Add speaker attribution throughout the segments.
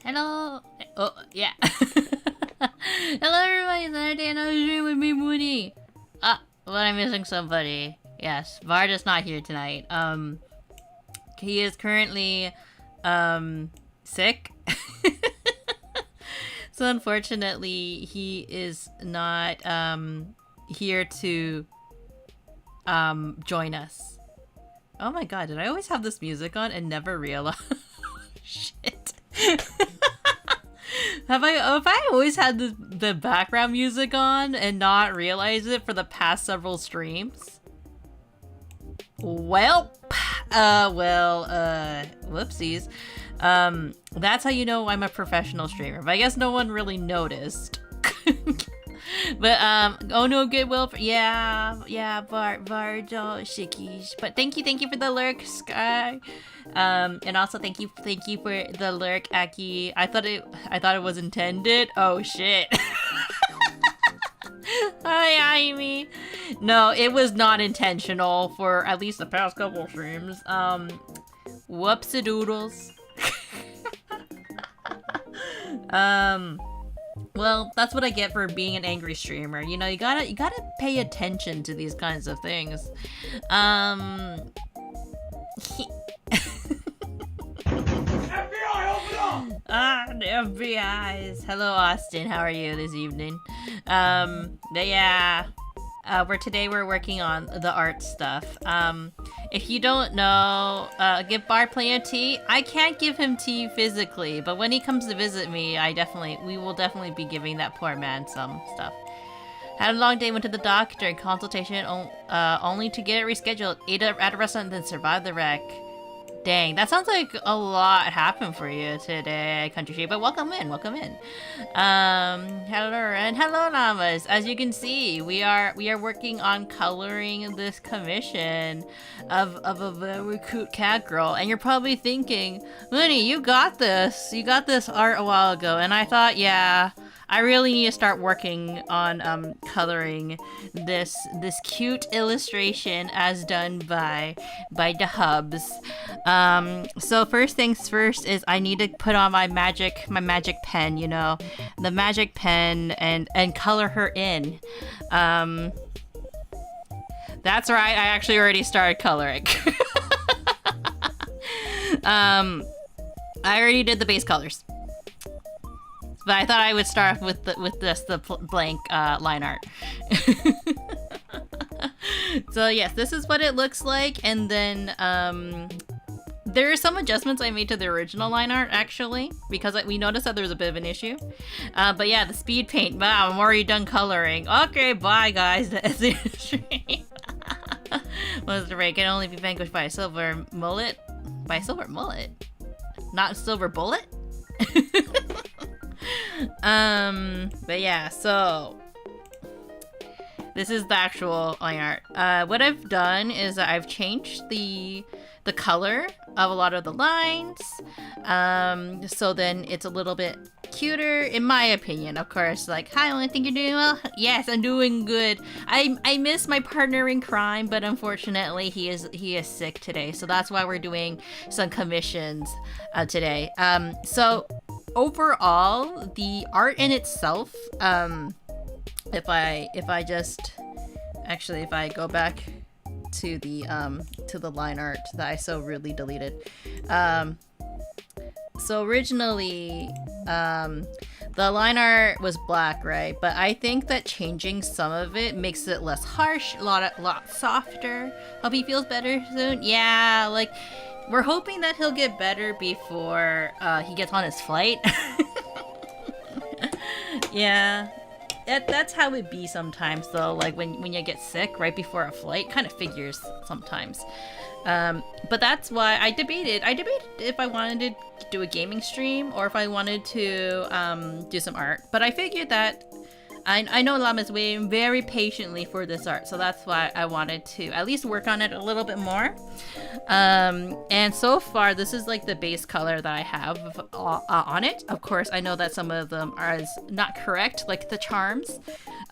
Speaker 1: Hello. Oh, yeah. Hello, everybody. It's another day, another stream with me, Munii. But I'm missing somebody. Yes, Bard is not here tonight. He is currently, sick. So unfortunately, he is not, here to, join us. Oh my god, did I always have this music on and never realize? Shit. Have I always had the background music on and not realize it for the past several streams? Well, whoopsies. That's how you know I'm a professional streamer, but I guess no one really noticed. But, oh no, goodwill, yeah, Bardo, Shikis. But thank you for the lurk, Sky. And also thank you for the lurk, Aki. I thought it was intended. Oh shit. Hi, Amy. No, it was not intentional for at least the past couple streams. Whoopsie-doodles. Well, that's what I get for being an angry streamer. You know, you gotta pay attention to these kinds of things. FBI, open up! The FBI's. Hello, Austin. How are you this evening? Yeah. Today we're working on the art stuff. If you don't know, give Bard plenty of tea. I can't give him tea physically, but when he comes to visit me, we will definitely be giving that poor man some stuff. Had a long day, went to the doctor, consultation only to get it rescheduled, ate at a restaurant, then survived the wreck. Dang, that sounds like a lot happened for you today, Country Sheep. But welcome in, welcome in. Hello and hello, Namas. As you can see, we are working on coloring this commission of a very cute cat girl. And you're probably thinking, Munii, you got this. You got this art a while ago. And I thought, yeah, I really need to start working on coloring this cute illustration as done by the hubs. So first things first is I need to put on my magic pen, you know, the magic pen, and color her in. That's right, I actually already started coloring. I already did the base colors. But I thought I would start with the blank line art. So yes, this is what it looks like, and then there are some adjustments I made to the original line art actually, because we noticed that there was a bit of an issue. But yeah, the speed paint. Wow, I'm already done coloring. Okay, bye guys. That's the stream. Was the rate can only be vanquished by a silver mullet? By a silver mullet? Not a silver bullet? But yeah, so this is the actual line art. What I've done is I've changed the color of a lot of the lines, so then it's a little bit cuter, in my opinion. Of course, like, hi, I think you're doing well. Yes, I'm doing good. I miss my partner in crime, but unfortunately he is sick today, so that's why we're doing some commissions today. So overall, the art in itself, if I go back to the line art that I so rudely deleted. So originally, the line art was black, right? But I think that changing some of it makes it less harsh, a lot softer. Hope he feels better soon. Yeah, like, we're hoping that he'll get better before he gets on his flight. Yeah. That's how it be sometimes, though. Like, when you get sick right before a flight, kind of figures sometimes. But that's why I debated if I wanted to do a gaming stream or if I wanted to do some art. But I figured that I know Llama's waiting very patiently for this art, so that's why I wanted to at least work on it a little bit more. And so far, this is like the base color that I have on it. Of course, I know that some of them are not correct, like the charms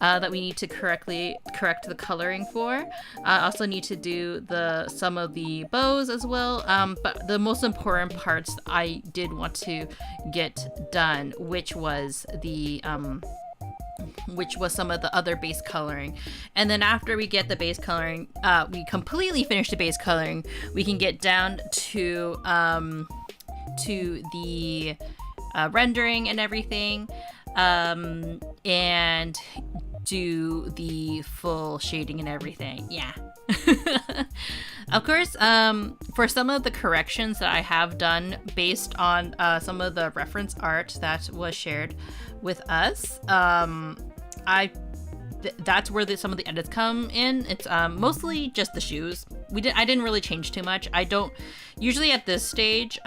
Speaker 1: that we need to correct the coloring for. I also need to do some of the bows as well. But the most important parts I did want to get done, which was some of the other base coloring. And then after we get the base coloring, we completely finish the base coloring, we can get down to the rendering and everything, and do the full shading and everything. Yeah. Of course, for some of the corrections that I have done based on some of the reference art that was shared with us, that's where some of the edits come in. It's mostly just the shoes. I didn't really change too much. I don't usually at this stage,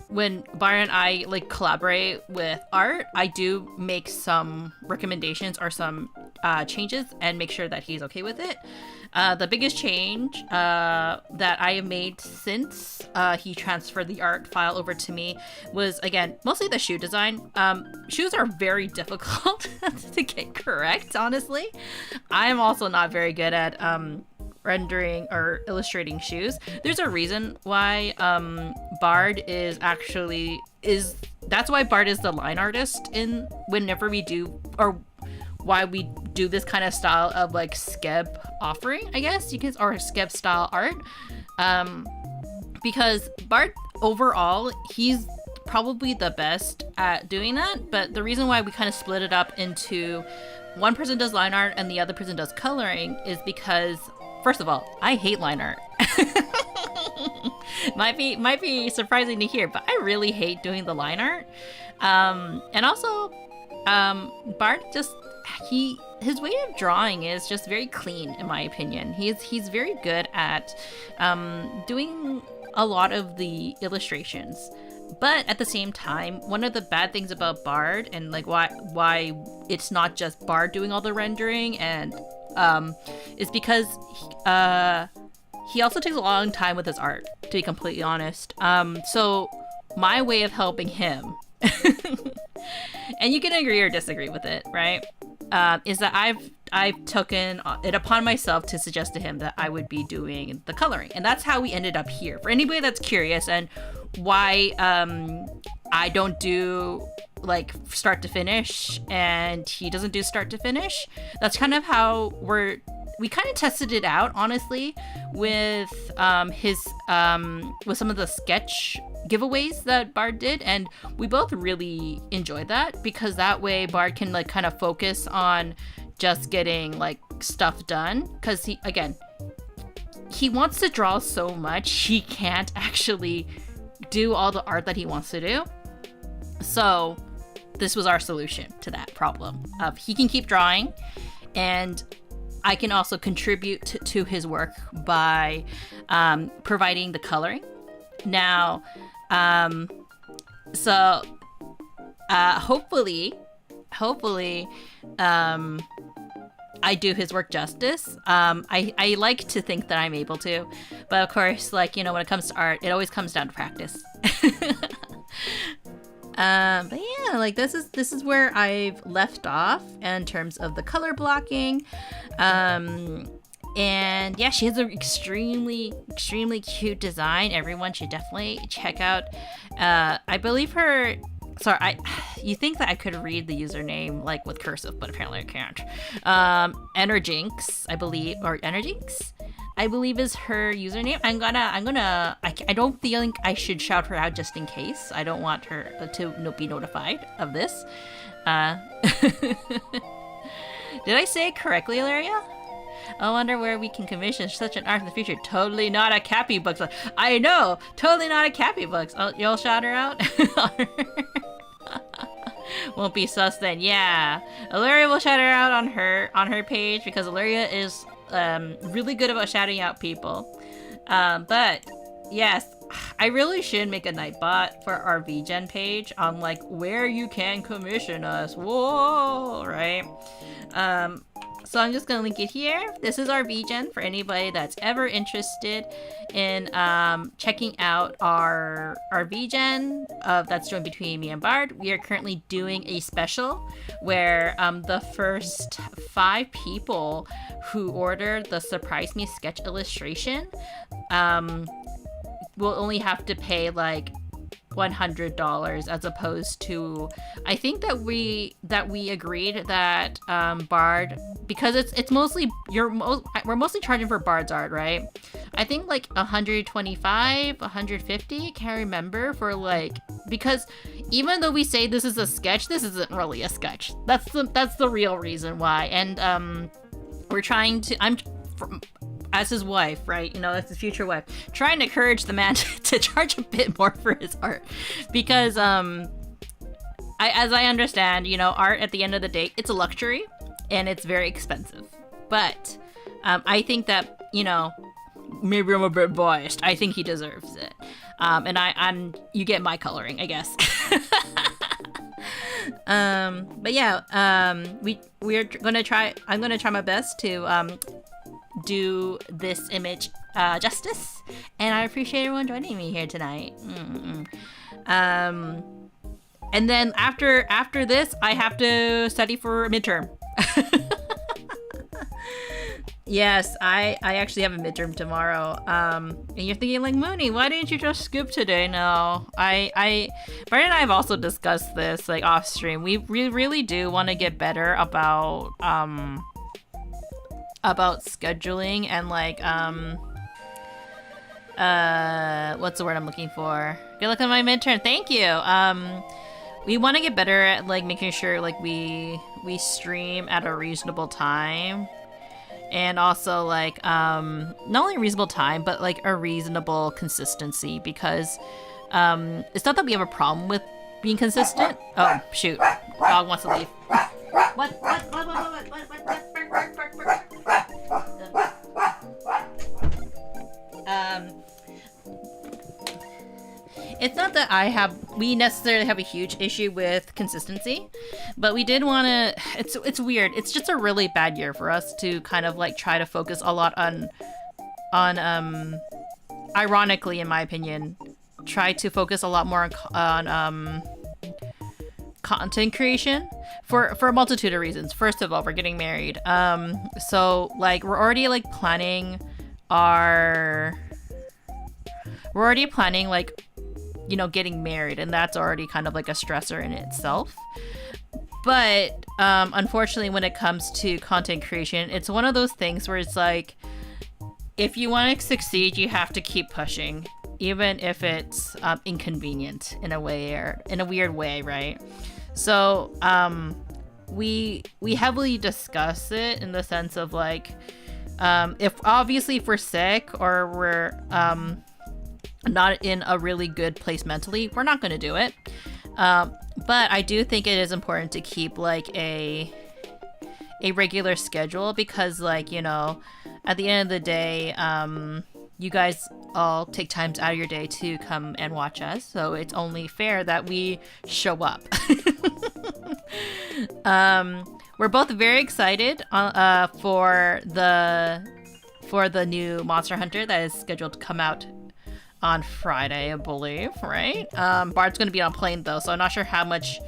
Speaker 1: when Byron and I like collaborate with art, I do make some recommendations or some changes and make sure that he's okay with it. The biggest change that I have made since he transferred the art file over to me was, again, mostly the shoe design. Shoes are very difficult to get correct, honestly. I'm also not very good at rendering or illustrating shoes. There's a reason why Bard is that's why Bard is the line artist in whenever we do, or why we do this kind of style of like skeb offering, I guess you can, or skeb style art, because Bard overall, he's probably the best at doing that. But the reason why we kind of split it up into one person does line art and the other person does coloring is because, first of all, I hate line art. might be surprising to hear, but I really hate doing the line art. And also, Bart just his way of drawing is just very clean, in my opinion. He's very good at doing a lot of the illustrations. But at the same time, one of the bad things about Bard, and like why it's not just Bard doing all the rendering, and is because he also takes a long time with his art, to be completely honest. So my way of helping him, and you can agree or disagree with it, right? Is that I've taken it upon myself to suggest to him that I would be doing the coloring, and that's how we ended up here. For anybody that's curious and why I don't do like start to finish and he doesn't do start to finish, that's kind of how we kind of tested it out, honestly, with his with some of the sketch giveaways that Bard did, and we both really enjoyed that, because that way Bard can like kind of focus on just getting like stuff done, because he wants to draw so much he can't actually do all the art that he wants to do. So this was our solution to that problem of he can keep drawing, and I can also contribute to his work by providing the coloring. Now, hopefully, I do his work justice. I like to think that I'm able to, but of course, like, you know, when it comes to art, it always comes down to practice. But yeah, like this is where I've left off in terms of the color blocking. And yeah, she has an extremely cute design. Everyone should definitely check out. I believe her. Sorry, you think that I could read the username like with cursive, but apparently I can't. Energinx, I believe, or Energinx, I believe is her username. I don't think I should shout her out just in case. I don't want her to be notified of this. Did I say it correctly, Ilaria? I wonder where we can commission such an art in the future. Totally not a Cappy Books. I know, totally not a Cappy Books. Oh, you'll shout her out? Won't be sus then. Yeah, Ilaria will shout her out on her page, because Ilaria is really good about shouting out people. But yes, I really should make a Nightbot for our VGen page on like where you can commission us. Whoa, right? So I'm just gonna link it here. This is our VGen for anybody that's ever interested in checking out our VGen that's joined between me and Bard. We are currently doing a special where the first 5 people who order the Surprise Me sketch illustration will only have to pay like $100, as opposed to, I think that we agreed that Bard, because it's mostly we're mostly charging for Bard's art, right? I think like 125, 150, can't remember, for like, because even though we say this is a sketch, this isn't really a sketch. That's the real reason why. And we're trying to, as his wife, right? You know, as his future wife, trying to encourage the man to charge a bit more for his art, because as I understand, you know, art at the end of the day, it's a luxury and it's very expensive. But I think that, you know, maybe I'm a bit biased, I think he deserves it. And you get my coloring, I guess. But yeah, we're gonna try. I'm gonna try my best to do this image justice, and I appreciate everyone joining me here tonight. And then after this, I have to study for a midterm. Yes, I actually have a midterm tomorrow. And you're thinking like, Munii, why didn't you just scoop today? No, Brian and I have also discussed this like off stream. We really do want to get better about scheduling and like what's the word I'm looking for? Good luck on my midterm. Thank you. We want to get better at like making sure like we stream at a reasonable time. And also, like, not only a reasonable time, but, like, a reasonable consistency. Because it's not that we have a problem with being consistent. Oh, shoot. Dog wants to leave. What? It's not that we necessarily have a huge issue with consistency, but we did want to, it's weird. It's just a really bad year for us to kind of like try to focus a lot on ironically, in my opinion, try to focus a lot more on content creation for a multitude of reasons. First of all, we're getting married. So like we're already planning like, you know, getting married, and that's already kind of like a stressor in itself. But unfortunately, when it comes to content creation, it's one of those things where it's like, if you want to succeed, you have to keep pushing, even if it's inconvenient in a way or in a weird way, right? So we heavily discuss it in the sense of like, if we're sick or we're not in a really good place mentally, we're not going to do it. But I do think it is important to keep like a regular schedule, because like, you know, at the end of the day, you guys all take times out of your day to come and watch us, so it's only fair that we show up. We're both very excited for the new Monster Hunter that is scheduled to come out on Friday, I believe, right? Bard's going to be on a plane though, so I'm not sure how much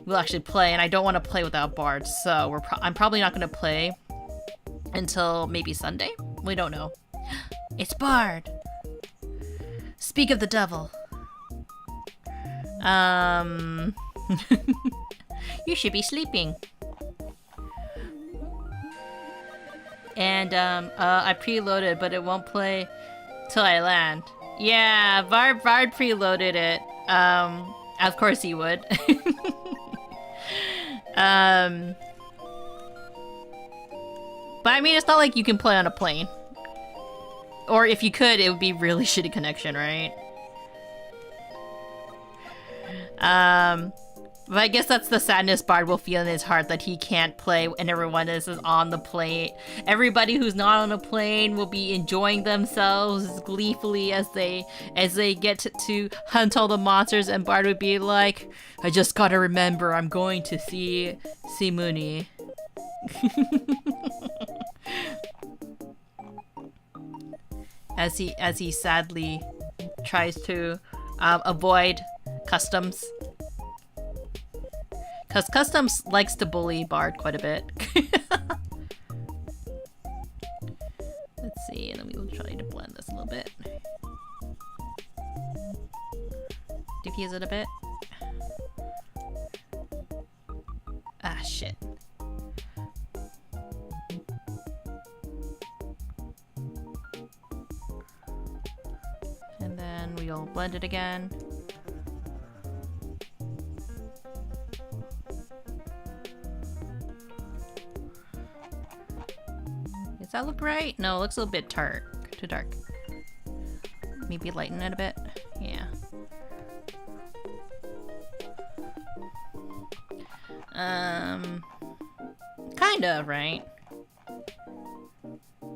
Speaker 1: we'll actually play, and I don't want to play without Bard, so I'm probably not going to play until maybe Sunday. We don't know. It's Bard. Speak of the devil. You should be sleeping. And I preloaded, but it won't play till I land. Yeah, Bard preloaded it. Of course he would. But I mean, it's not like you can play on a plane. Or if you could, it would be really shitty connection, right? But I guess that's the sadness Bard will feel in his heart, that he can't play and everyone is on the plane. Everybody who's not on a plane will be enjoying themselves gleefully as they get to hunt all the monsters, and Bard would be like, I just gotta remember, I'm going to see Munii. As he sadly tries to avoid customs. Because customs likes to bully Bard quite a bit. Let's see, and then we will try to blend this a little bit. Diffuse it a bit. Ah, shit. And then we'll blend it again. Does that look right? No, it looks a little bit too dark. Maybe lighten it a bit. Yeah. Kind of, right?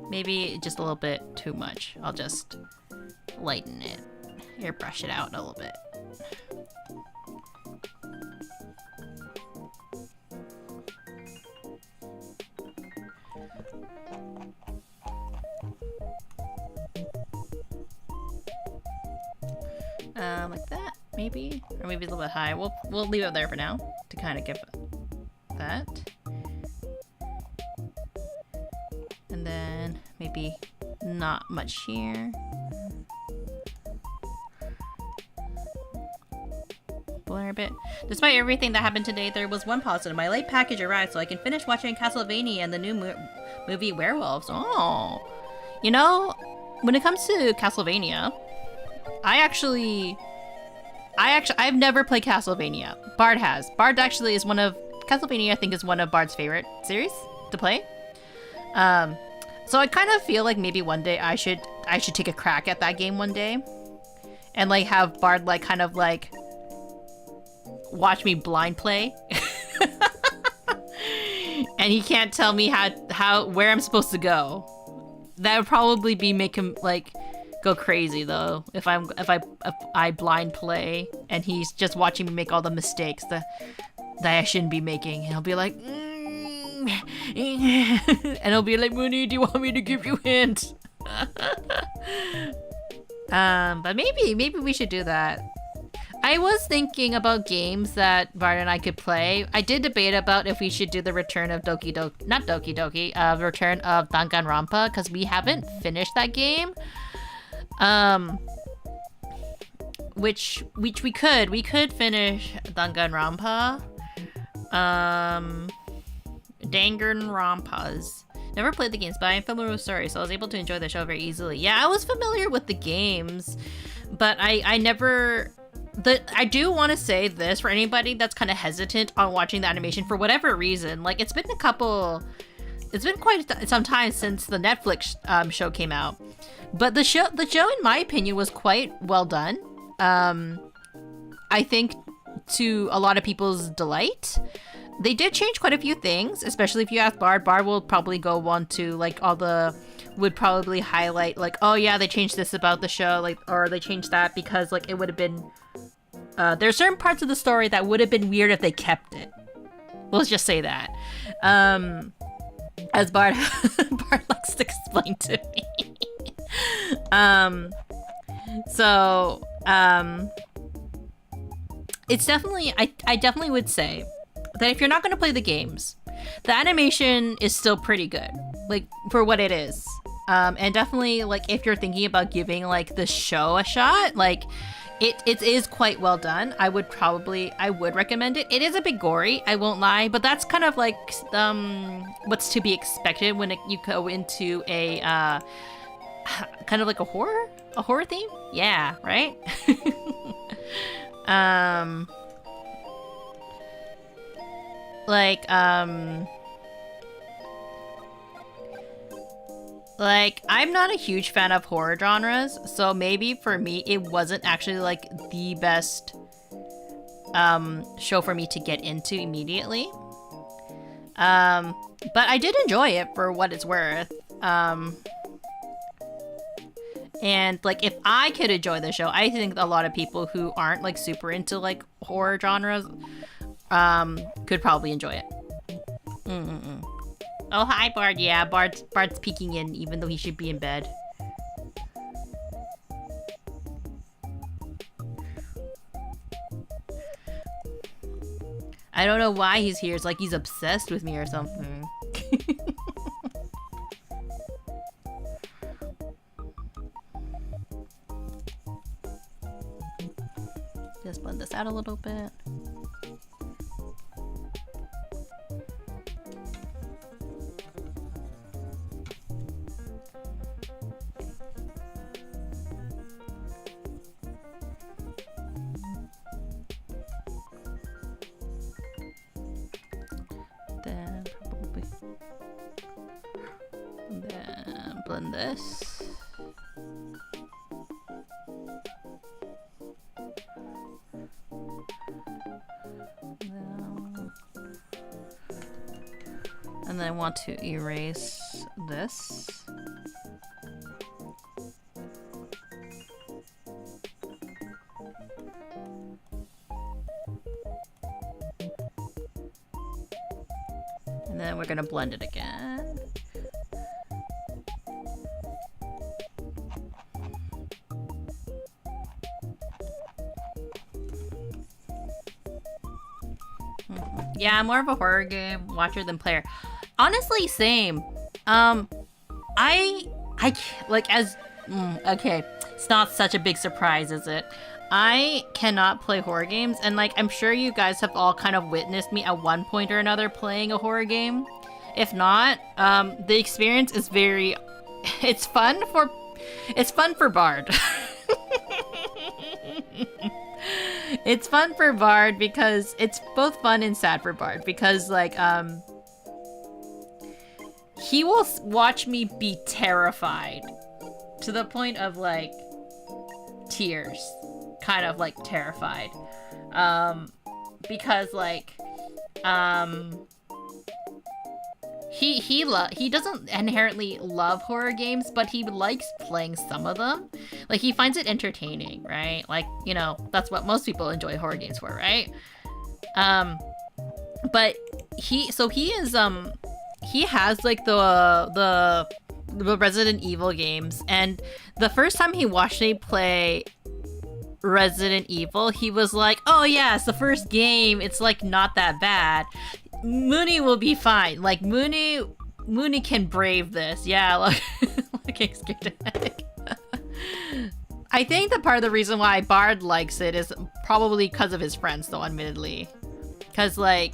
Speaker 1: Maybe just a little bit too much. I'll just lighten it. Airbrush it out a little bit. Like that, maybe? Or maybe a little bit high. We'll leave it there for now to kind of give that. And then maybe not much here. Blur a bit. Despite everything that happened today, there was one positive. My late package arrived, so I can finish watching Castlevania and the new movie Werewolves. Oh, you know, when it comes to Castlevania, I've never played Castlevania. Bard has. Bard actually is Castlevania I think is one of Bard's favorite series to play. So I kind of feel like maybe one day I should take a crack at that game one day. And like have Bard like kind of like watch me blind play. And he can't tell me where I'm supposed to go. That would probably make him like go crazy though if I blind play and he's just watching me make all the mistakes that I shouldn't be making, and he'll be like, and he'll be like, Munii, do you want me to give you hints? But maybe we should do that. I was thinking about games that Bart and I could play. I did debate about if we should do the return of Return of Danganronpa, because we haven't finished that game. Which we could. We could finish Danganronpa. Danganronpas. Never played the games, but I am familiar with the story, so I was able to enjoy the show very easily. Yeah, I was familiar with the games, but I never... I do want to say this for anybody that's kind of hesitant on watching the animation for whatever reason. Like, it's been quite some time since the Netflix show came out, but the show, in my opinion, was quite well done. I think to a lot of people's delight. They did change quite a few things, especially if you ask Bard. Bard will probably go on to like would probably highlight like, oh yeah, they changed this about the show, like, or they changed that because like it would have been. There are certain parts of the story that would have been weird if they kept it. Let's just say that. As Bard likes to explain to me. It's definitely, I definitely would say that if you're not going to play the games, the animation is still pretty good, like for what it is. And definitely like if you're thinking about giving like the show a shot, like it is quite well done. I would recommend it. It is a bit gory, I won't lie, but that's kind of like what's to be expected when you go into a kind of like a horror theme. Yeah, right. Like, I'm not a huge fan of horror genres, so maybe for me it wasn't actually like the best show for me to get into immediately. But I did enjoy it for what it's worth. And like if I could enjoy the show, I think a lot of people who aren't like super into like horror genres could probably enjoy it. Oh, hi, Bard. Yeah, Bard's peeking in, even though he should be in bed. I don't know why he's here. It's like he's obsessed with me or something. Just blend this out a little bit. Then blend this. And then I want to erase this. And then we're gonna blend it again. Yeah, I'm more of a horror game watcher than player. Honestly, same. I like as okay, it's not such a big surprise, is it? I cannot play horror games, and like I'm sure you guys have all kind of witnessed me at one point or another playing a horror game. If not, the experience is very it's fun for Bard. It's fun for Bard because it's both fun and sad for Bard because like he will watch me be terrified to the point of like tears, kind of like terrified, because like he doesn't inherently love horror games, but he likes playing some of them. Like, he finds it entertaining, right? Like, you know, that's what most people enjoy horror games for, right? But he has like the Resident Evil games, and the first time he watched me play Resident Evil, he was like, "Oh yeah, it's the first game. It's like not that bad. Munii will be fine. Like Munii can brave this." Yeah, like looking scared to heck. I think that part of the reason why Bard likes it is probably because of his friends, though, admittedly. Because when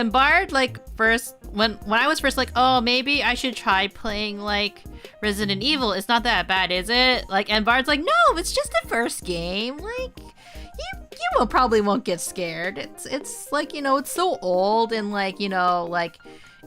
Speaker 1: Bard when I was first like, oh, maybe I should try playing like Resident Evil. It's not that bad, is it? Like, and Bard's like, no, it's just the first game. Like, you probably won't get scared. It's like, you know, it's so old, and like, you know, like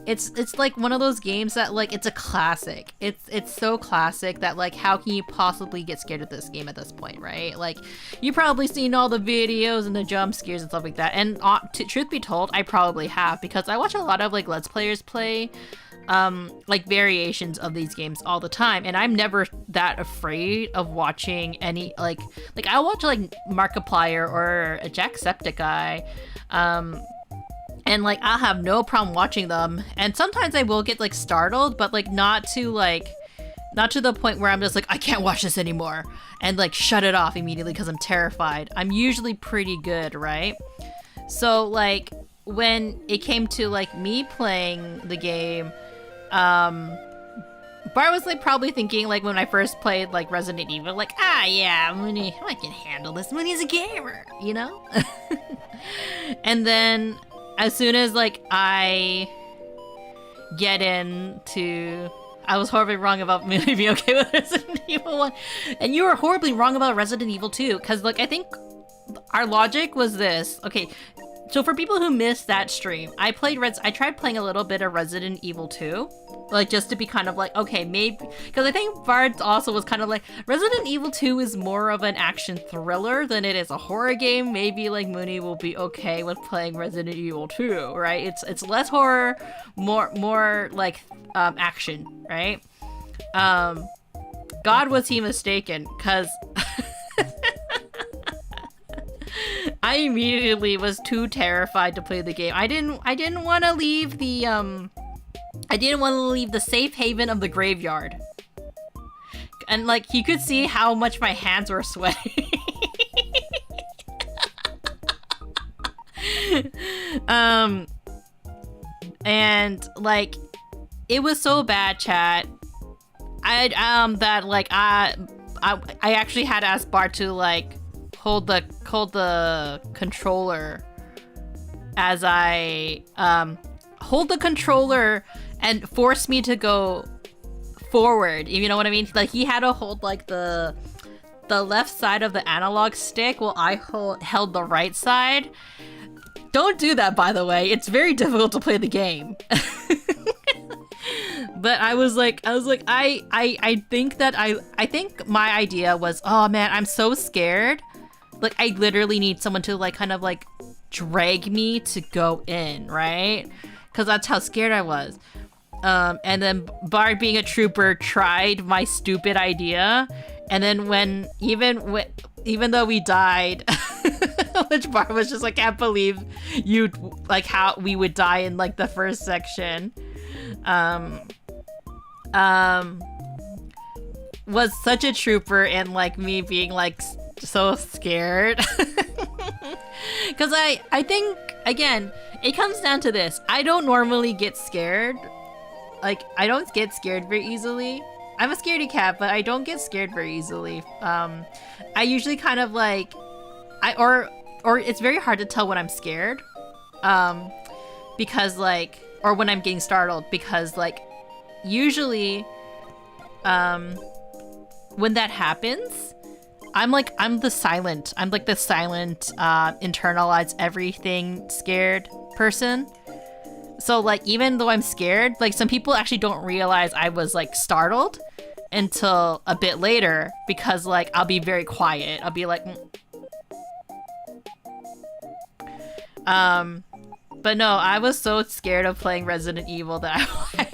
Speaker 1: it's like one of those games that like it's a classic. It's so classic that like how can you possibly get scared of this game at this point, right? Like, you've probably seen all the videos and the jump scares and stuff like that. And truth be told, I probably have, because I watch a lot of like Let's Players play like variations of these games all the time, and I'm never that afraid of watching any like I'll watch like Markiplier or a Jacksepticeye, and like I'll have no problem watching them, and sometimes I will get like startled, but like not to the point where I'm just like, I can't watch this anymore and like shut it off immediately because I'm terrified. I'm usually pretty good, right? So like when it came to like me playing the game, Bar was like probably thinking like when I first played like Resident Evil, like, yeah, Munii, I can handle this. Munii's a gamer, you know? And then as soon as like I get into, I was horribly wrong about Munii being okay with Resident Evil 1, and you were horribly wrong about Resident Evil 2, because like I think our logic was this. Okay, so for people who missed that stream, I tried playing a little bit of Resident Evil 2, like just to be kind of like, okay, maybe, because I think Bard also was kind of like, Resident Evil 2 is more of an action thriller than it is a horror game. Maybe like Munii will be okay with playing Resident Evil 2, right? It's less horror, more like action, right? God, was he mistaken, because I immediately was too terrified to play the game. I didn't want to leave the safe haven of the graveyard. And like you could see how much my hands were sweating. And like it was so bad, chat. I actually had to ask Bart to like hold the controller as I hold the controller and force me to go forward, if you know what I mean. Like he had to hold like the left side of the analog stick while I held the right side. Don't do that, by the way. It's very difficult to play the game. But I think my idea was, oh man, I'm so scared. Like I literally need someone to like kind of like drag me to go in, right? Because that's how scared I was. And then Bard, being a trooper, tried my stupid idea, and then even though we died, which Bard was just like, can't believe you, like how we would die in like the first section. Was such a trooper, and like me being like so scared. Because I think, again, it comes down to this. I don't normally get scared. Like, I don't get scared very easily. I'm a scaredy cat, but I don't get scared very easily. I usually kind of like, or it's very hard to tell when I'm scared. Because like, or when I'm getting startled, because like, usually, when that happens, I'm the silent, internalized everything scared person. So like, even though I'm scared, like some people actually don't realize I was like startled until a bit later, because like I'll be very quiet. I'll be like, But no, I was so scared of playing Resident Evil that I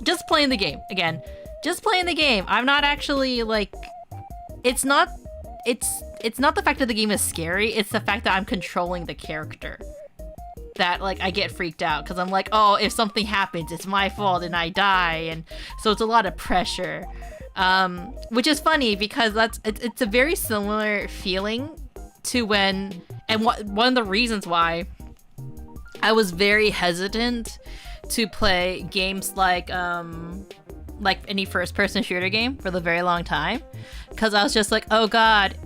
Speaker 1: just playing the game again. Just playing the game. I'm not actually like it's not it's not the fact that the game is scary, it's the fact that I'm controlling the character. That like I get freaked out because I'm like, oh, if something happens, it's my fault and I die, and so it's a lot of pressure. Which is funny because it's a very similar feeling to when one of the reasons why I was very hesitant to play games like any first-person shooter game for the very long time, because I was just like, oh god,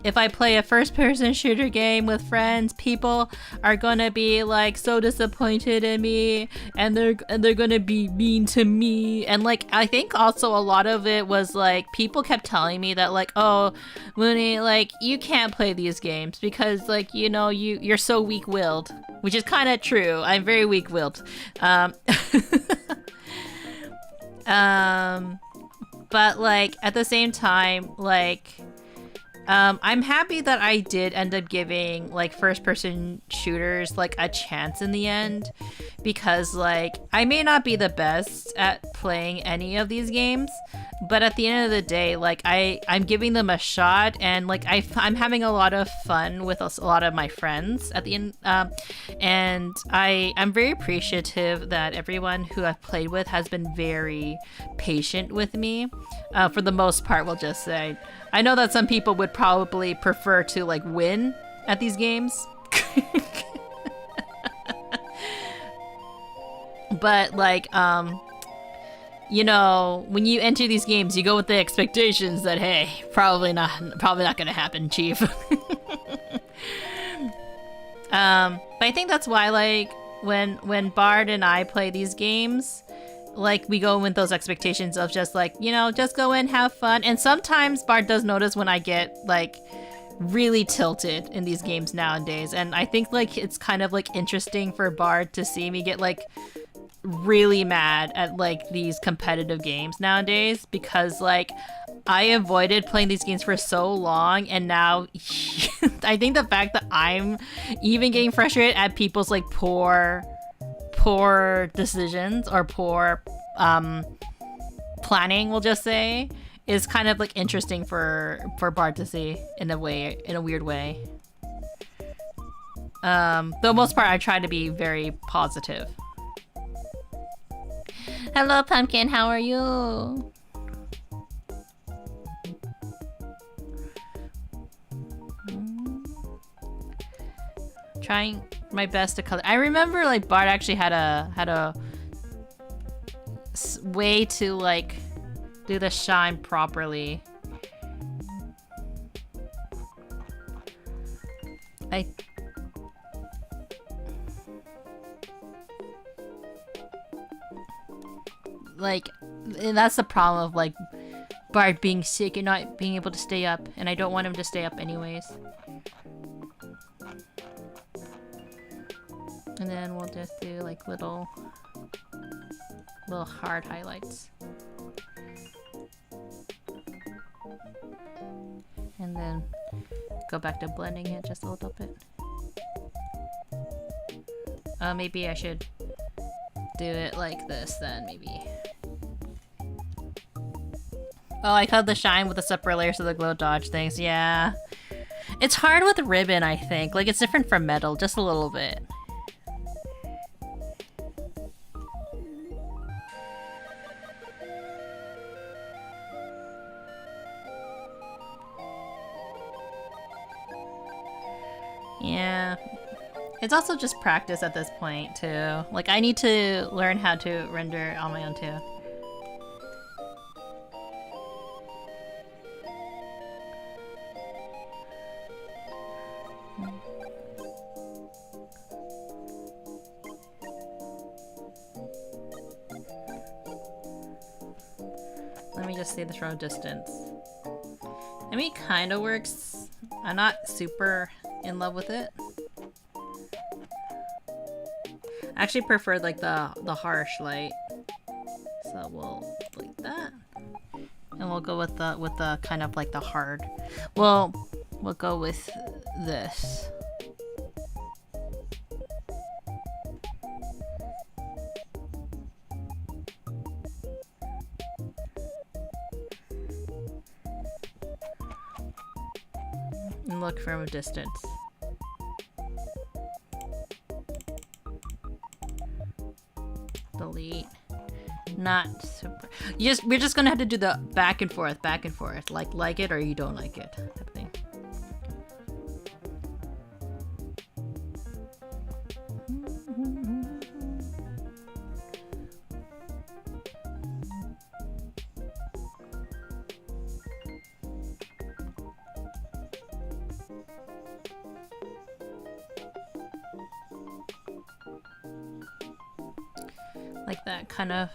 Speaker 1: if I play a first-person shooter game with friends, people are gonna be like so disappointed in me, and they're gonna be mean to me. And like I think also a lot of it was like people kept telling me that like, oh, Munii, like you can't play these games because like, you know, you're so weak-willed, which is kind of true. I'm very weak-willed. But like at the same time, like I'm happy that I did end up giving like first person shooters like a chance in the end, because like I may not be the best at playing any of these games, but at the end of the day, like I'm giving them a shot, and like I'm having a lot of fun with a lot of my friends at the end, and I'm very appreciative that everyone who I've played with has been very patient with me, for the most part. We'll just say I know that some people would probably prefer to like win at these games. But like you know, when you enter these games, you go with the expectations that, hey, probably not gonna happen, chief. But I think that's why, like, when Bard and I play these games, like, we go with those expectations of just, like, you know, just go in, have fun. And sometimes Bard does notice when I get, like, really tilted in these games nowadays. And I think, like, it's kind of, like, interesting for Bard to see me get, like, really mad at like these competitive games nowadays, because like I avoided playing these games for so long, and now I think the fact that I'm even getting frustrated at people's like poor decisions or poor planning, we'll just say, is kind of like interesting for Bard to see in a weird way. The most part I try to be very positive. Hello, Pumpkin. How are you? Trying my best to color. I remember like Bart actually had a way to like do the shine properly. Like, and that's the problem of like Bard being sick and not being able to stay up, and I don't want him to stay up anyways. And then we'll just do like little hard highlights. And then go back to blending it just a little bit. Maybe I should do it like this then, maybe. Oh, I cut the shine with the separate layers of the glow dodge things. Yeah. It's hard with ribbon, I think. Like, it's different from metal, just a little bit. Yeah. It's also just practice at this point, too. Like, I need to learn how to render on my own, too. Let me just see this from a distance. I mean, it kind of works. I'm not super in love with it. I actually prefer like the harsh light. So we'll delete that. And we'll go with the kind of like the hard. Well, we'll go with this. And look from a distance. Delete. Not super. We're just gonna have to do the back and forth, like it or you don't like it type of thing. Like that kind of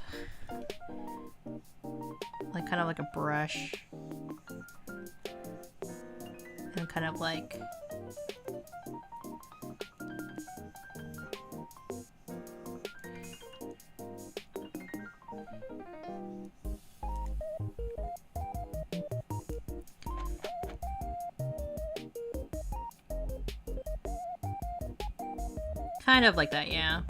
Speaker 1: like a brush, and kind of like that, yeah.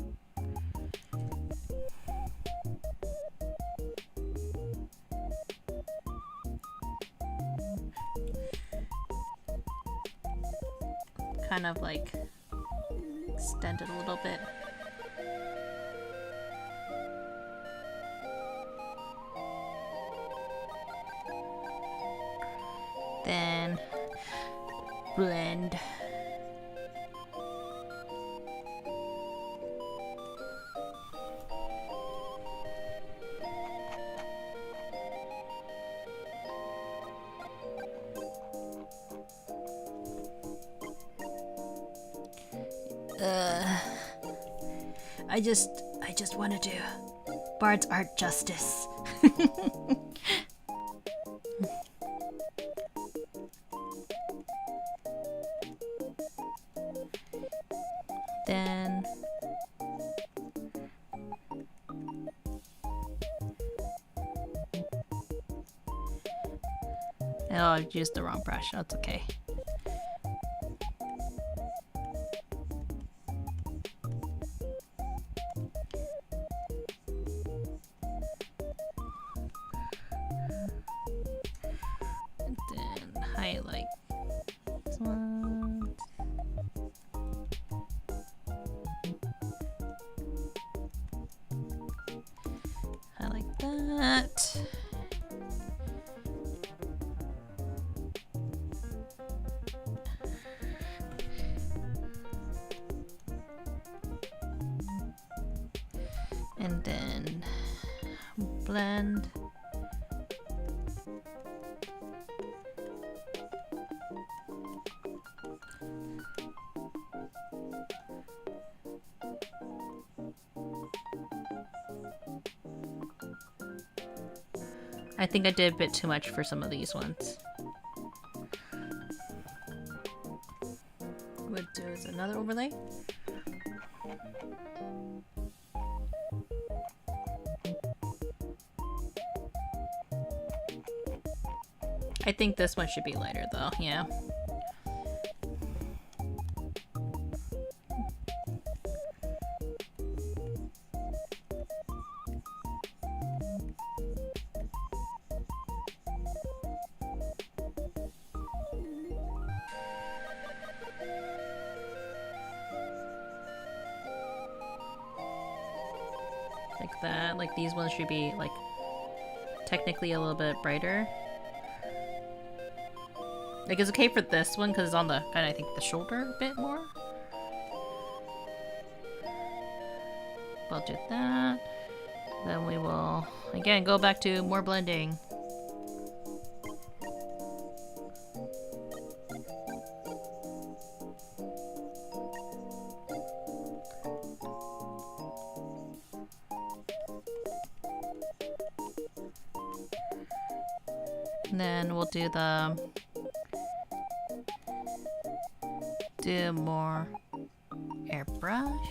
Speaker 1: Kind of like extend it a little bit. Then blend. I just want to do Bard's art justice. Then oh, I've used the wrong brush. That's okay. Highlight this one. Highlight that. And then blend. I think I did a bit too much for some of these ones. What do is another overlay? I think this one should be lighter though, yeah. Like that, like these ones should be like technically a little bit brighter. Like it's okay for this one because it's on the kind of, I think, the shoulder a bit more. We'll do that. Then we will again go back to more blending. And then we'll do more airbrush.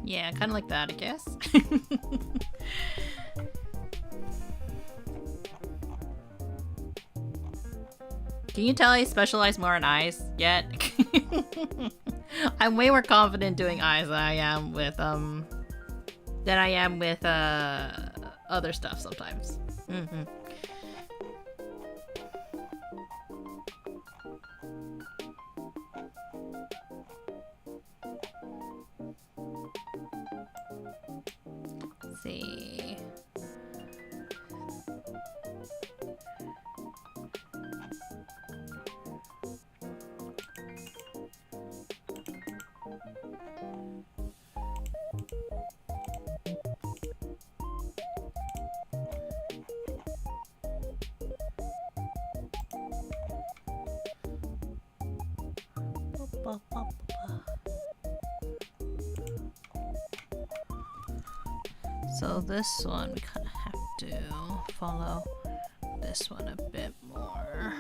Speaker 1: Yeah, kind of like that, I guess. Can you tell I specialize more in eyes yet? I'm way more confident doing eyes than I am with other stuff sometimes. Mm-hmm. Let's see. So this one, we kind of have to follow this one a bit more.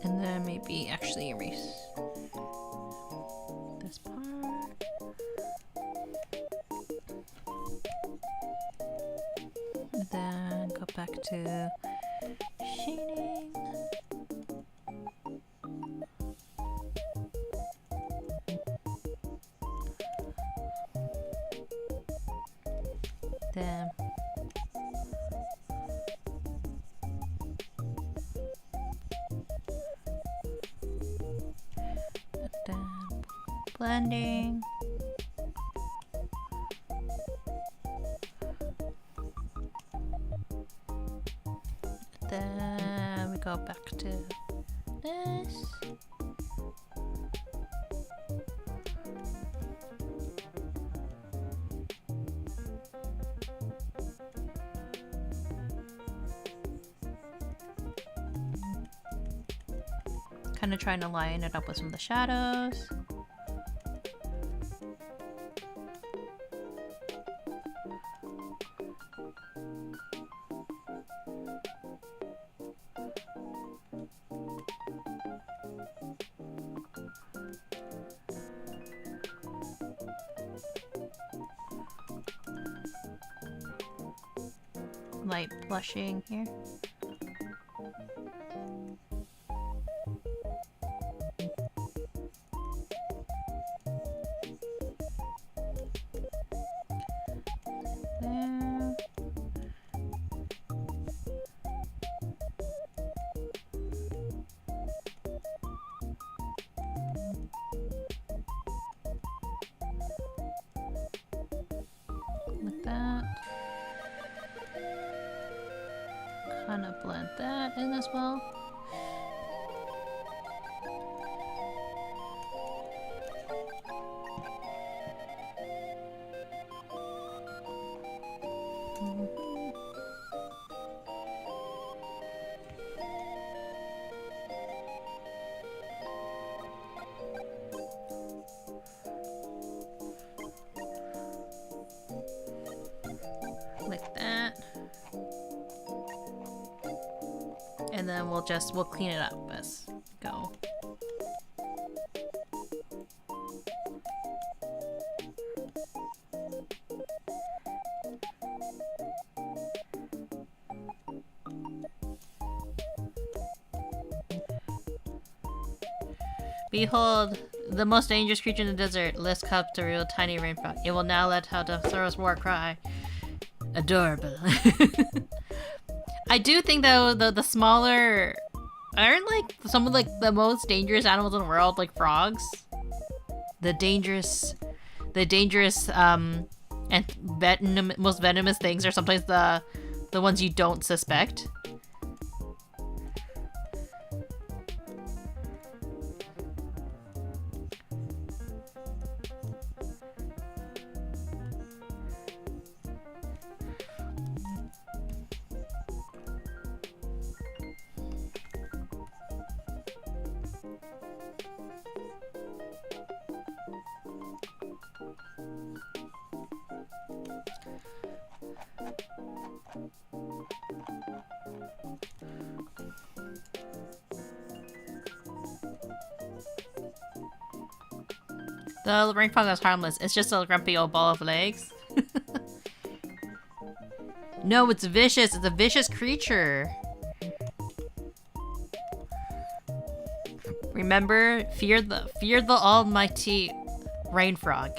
Speaker 1: And then maybe actually erase this part. And then go back to shading. Then blending. Then we go back to this. Kind of trying to line it up with some of the shadows. Light blushing here. There. With that. Kind of blend that in as well. Like that. And then we'll clean it up as we go. Behold, the most dangerous creature in the desert lifts cup to real tiny rainfall. It will now let out the sorrow's war cry. Adorable. I do think though the smaller aren't like some of like the most dangerous animals in the world, like frogs. The dangerous and most venomous things are sometimes the ones you don't suspect. The ring frog is harmless. It's just a grumpy old ball of legs. No, it's vicious. It's a vicious creature. Remember, fear the almighty rain frog.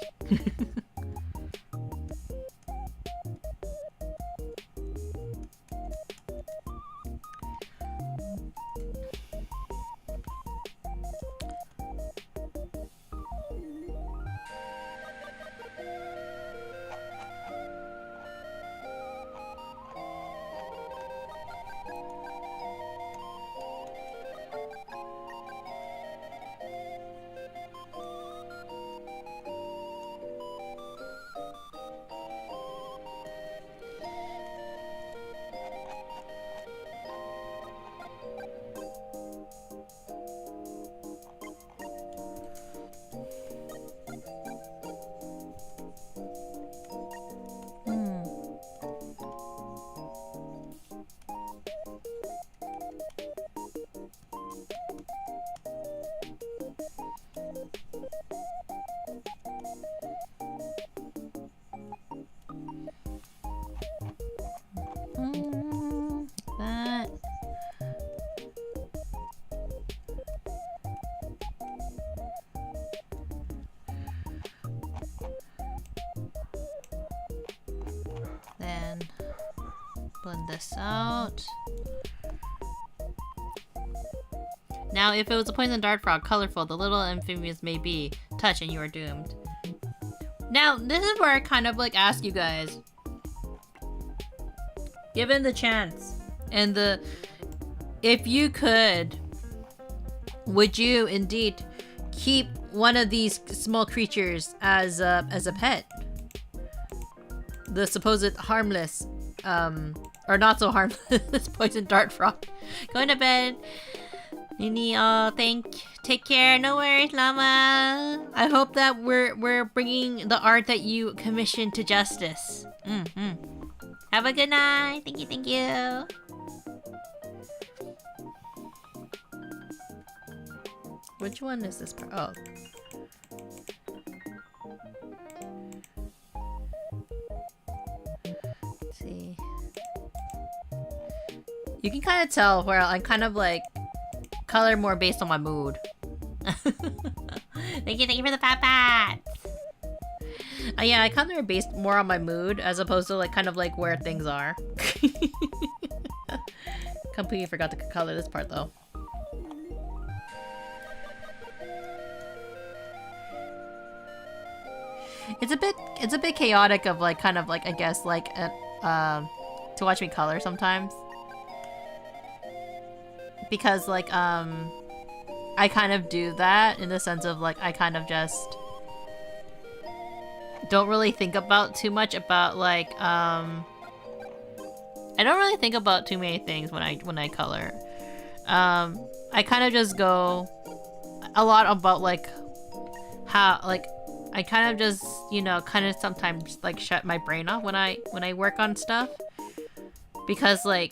Speaker 1: That. Then blend this out. Now, if it was a poison dart frog, colorful, the little amphibians may be. Touch and you are doomed. Now, this is where I kind of like ask you guys. Given the chance and if you could, would you indeed keep one of these small creatures as a pet? The supposed harmless, or not so harmless poison dart frog. Going to bed. Munii, take care. No worries, llama. I hope that we're bringing the art that you commissioned to justice. Have a good night. Thank you. Which one is this part? Oh. Let's see. You can kind of tell where I'm kind of like color more based on my mood. Thank you for the pat. Yeah, I kind of based more on my mood as opposed to like kind of like where things are. Completely forgot to color this part though. It's a bit chaotic of like kind of like I guess like to watch me color sometimes. Because like I kind of do that in the sense of like I kind of just don't really think about too much about like I don't really think about too many things when I color. I kind of just go a lot about like how like I kind of just, you know, kind of sometimes like shut my brain off when I work on stuff, because like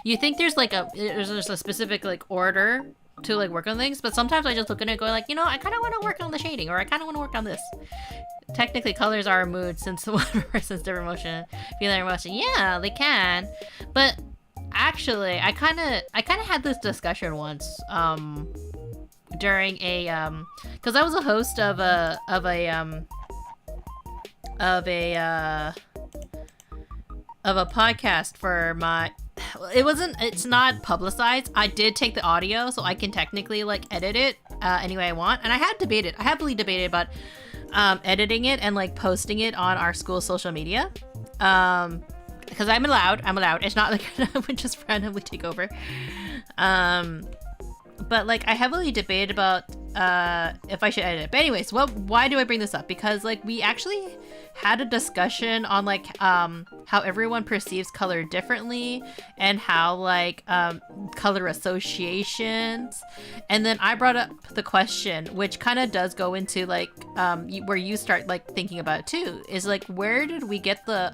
Speaker 1: you think there's like there's a specific like order to like work on things, but sometimes I just look at it and go like, you know, I kind of want to work on the shading, or I kind of want to work on this. Technically, colors are a mood since one person's different emotion, feeling emotion. Yeah, they can, but actually, I kind of had this discussion once during a because I was a host of a podcast for my. It's not publicized. I did take the audio, so I can technically like edit it any way I want. And I heavily debated about editing it and like posting it on our school social media. Because I'm allowed. It's not like I would just randomly take over. But like I heavily debated about if I should edit it. But anyways, why do I bring this up? Because like we actually had a discussion on like how everyone perceives color differently and how like color associations. And then I brought up the question, which kind of does go into like where you start like thinking about it too, is like, where did we get the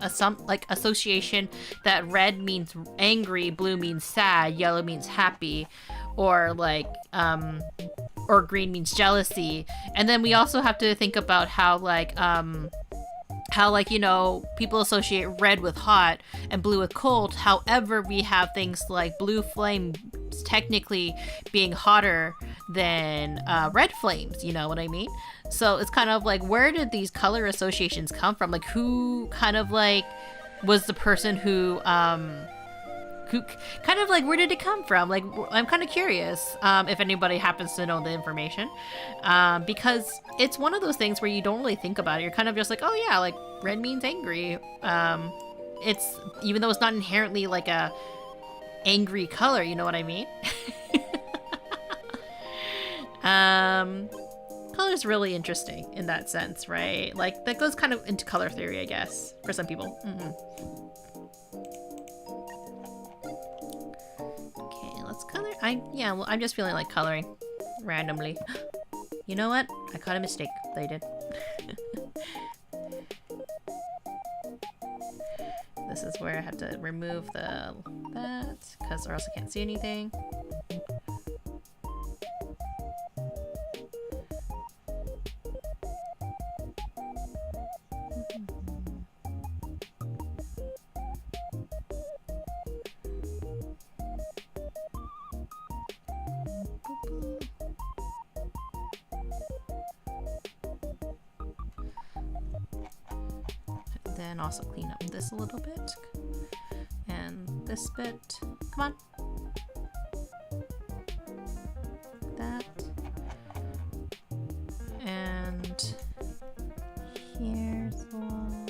Speaker 1: association that red means angry, blue means sad, yellow means happy, or like or green means jealousy? And then we also have to think about how you know, people associate red with hot and blue with cold. However, we have things like blue flames technically being hotter than red flames, you know what I mean? So it's kind of like, where did these color associations come from? Like, who kind of like was the person who kind of like, where did it come from? Like, I'm kind of curious if anybody happens to know the information, because it's one of those things where you don't really think about it. You're kind of just like, oh yeah, like red means angry. It's, even though it's not inherently like a angry color, you know what I mean? Color's really interesting in that sense, right? Like, that goes kind of into color theory, I guess, for some people. Let's color. I'm just feeling like coloring randomly. You know what? I caught a mistake. They did. This is where I have to remove that, because or else I can't see anything. Then also clean up this a little bit and this bit. Come on. That. And here's one.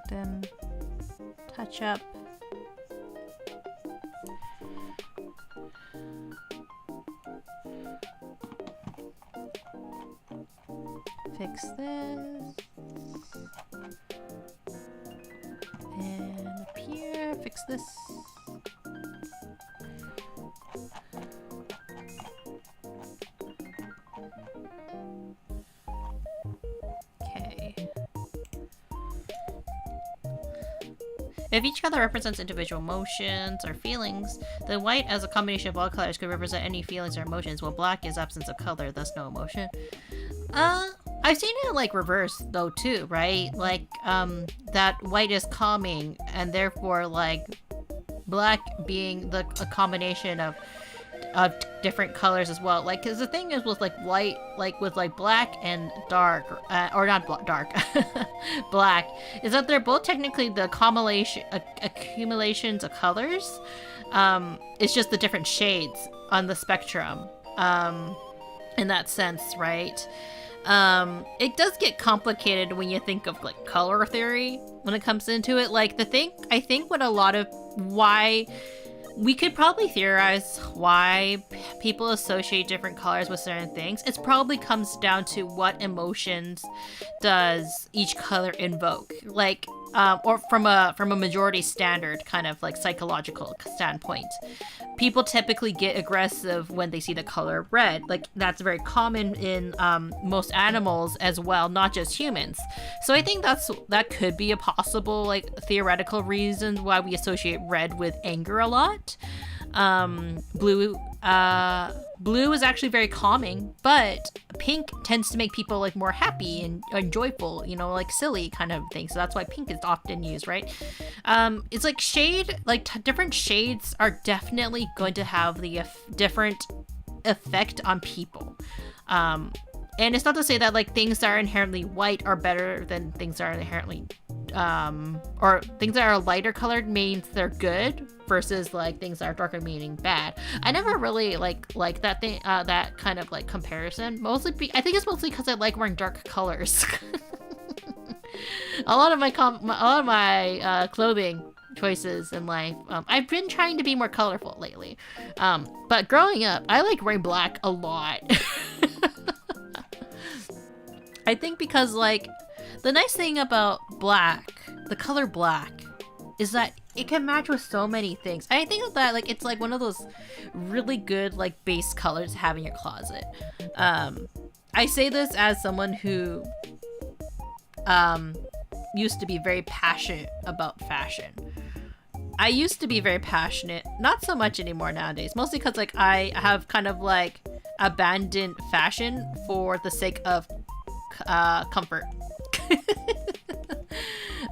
Speaker 1: Then touch up. Fix this. And up here, fix this. Okay. If each color represents individual emotions or feelings, then white as a combination of all colors could represent any feelings or emotions, while black is absence of color, thus no emotion. I've seen it like reverse though too, right? Like that white is calming and therefore like black being a combination of different colors as well. Like, cause the thing is with like white, like with like black and dark, or not dark, black, is that they're both technically the accumulations of colors. It's just the different shades on the spectrum. In that sense, right? It does get complicated when you think of like color theory when it comes into it. Like I think what a lot of why we could probably theorize why people associate different colors with certain things. It probably comes down to what emotions does each color invoke, like, or from a majority standard kind of like psychological standpoint. People typically get aggressive when they see the color red. Like, that's very common in most animals as well, not just humans. So I think that could be a possible like theoretical reason why we associate red with anger a lot. Blue is actually very calming, but pink tends to make people like more happy and joyful, you know, like silly kind of thing. So that's why pink is often used, right? It's like shade, like different shades are definitely going to have the different effect on people. And it's not to say that like things that are inherently white are better than things that are inherently or things that are lighter colored means they're good versus like things that are darker meaning bad. I never really like that thing, that kind of like comparison. I think it's mostly because I like wearing dark colors. a lot of my clothing choices in life. I've been trying to be more colorful lately. But growing up, I like wearing black a lot. I think because, like, the nice thing about black, the color black, is that it can match with so many things. I think that, like, it's like one of those really good, like, base colors to have in your closet. I say this as someone who used to be very passionate about fashion. I used to be very passionate, not so much anymore nowadays, mostly because, like, I have kind of, like, abandoned fashion for the sake of comfort.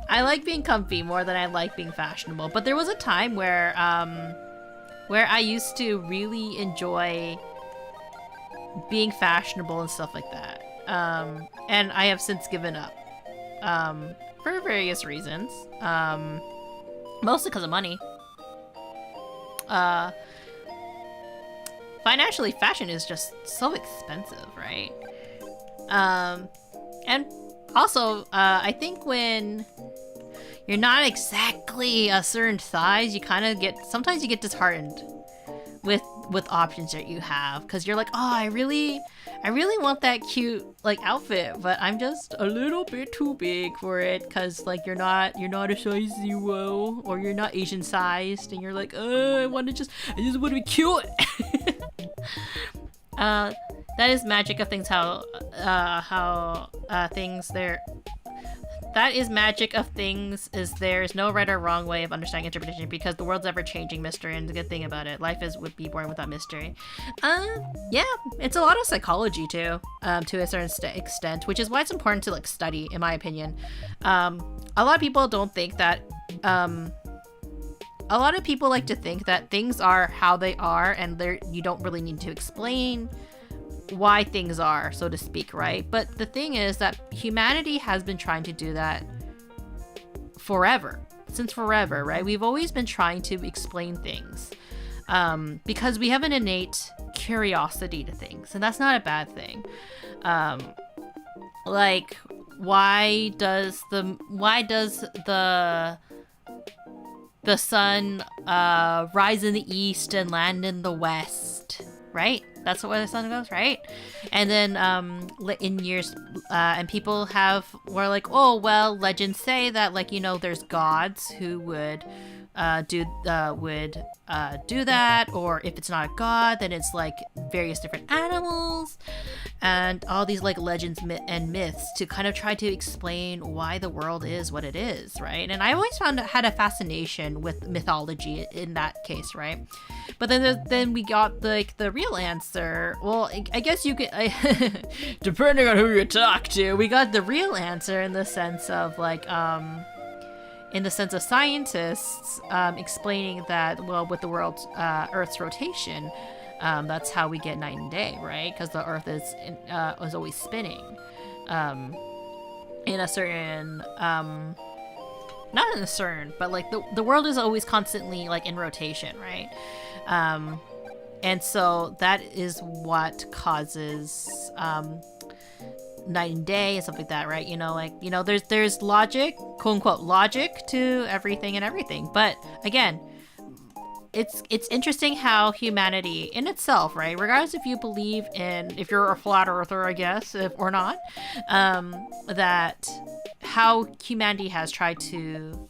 Speaker 1: I like being comfy more than I like being fashionable, but there was a time where I used to really enjoy being fashionable and stuff like that. And I have since given up for various reasons. Mostly because of money. Financially, fashion is just so expensive, right? And also, I think when you're not exactly a certain size, you kind of sometimes you get disheartened with options that you have, because you're like, oh, I really want that cute, like, outfit, but I'm just a little bit too big for it, because, like, you're not a size 0, or you're not Asian sized, and you're like, I just want to be cute. That is magic of things. That is magic of things. Is there's no right or wrong way of understanding interpretation, because the world's ever changing, mystery, and the good thing about it, life would be boring without mystery. Yeah, it's a lot of psychology too, to a certain extent, which is why it's important to, like, study, in my opinion. A lot of people don't think that. A lot of people like to think that things are how they are, and you don't really need to explain why things are, so to speak, right? But the thing is that humanity has been trying to do that since forever, right? We've always been trying to explain things, because we have an innate curiosity to things, and that's not a bad thing. Like, why does the sun rise in the east and land in the west, right? That's where the sun goes, right? And then in years, and people were like, oh, well, legends say that, like, you know, there's gods who would do that, or if it's not a god, then it's like various different animals, and all these, like, legends and myths to kind of try to explain why the world is what it is, right? And I always had a fascination with mythology in that case, right? But then we got, like, the real answer. Well, I guess you could, depending on who you talk to, we got the real answer in the sense of, like, in the sense of scientists explaining that, well, with the world's Earth's rotation, that's how we get night and day, right? Because the Earth is always spinning in a certain, not in a certain, but, like, the world is always constantly, like, in rotation, right? And so that is what causes night and day and stuff like that, right? You know, like, you know, there's logic, quote unquote logic, to everything and everything. But again, it's interesting how humanity in itself, right, regardless if you believe if you're a flat earther, I guess, or not, that how humanity has tried to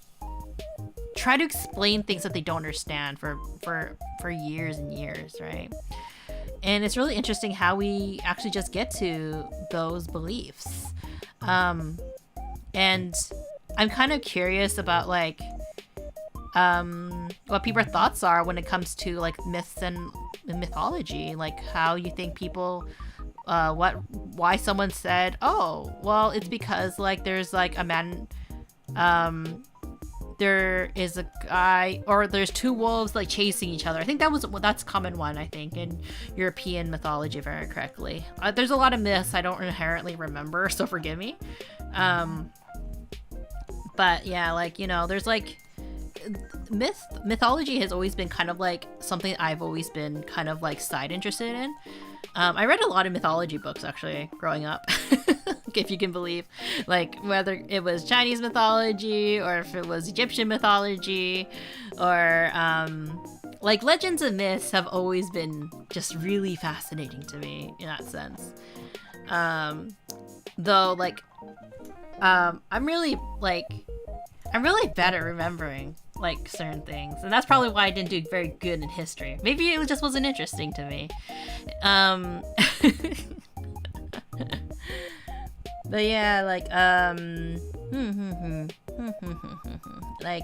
Speaker 1: explain things that they don't understand for years and years, right? And it's really interesting how we actually just get to those beliefs. And I'm kind of curious about, like, what people's thoughts are when it comes to, like, myths and mythology. Like, how you think people, why someone said, oh, well, it's because, like, there's, like, a man, there is a guy, or there's two wolves, like, chasing each other. I think that's a common one, I think, in European mythology, very correctly. There's a lot of myths I don't inherently remember, so forgive me. But yeah, like, you know, there's, like, mythology has always been kind of, like, something I've always been kind of, like, side interested in. I read a lot of mythology books, actually, growing up. if you can believe, like whether it was Chinese mythology or if it was Egyptian mythology, or like legends and myths have always been just really fascinating to me in that sense. Though like I'm really bad at remembering like certain things, and that's probably why I didn't do very good in history. Maybe it just wasn't interesting to me. But yeah, like like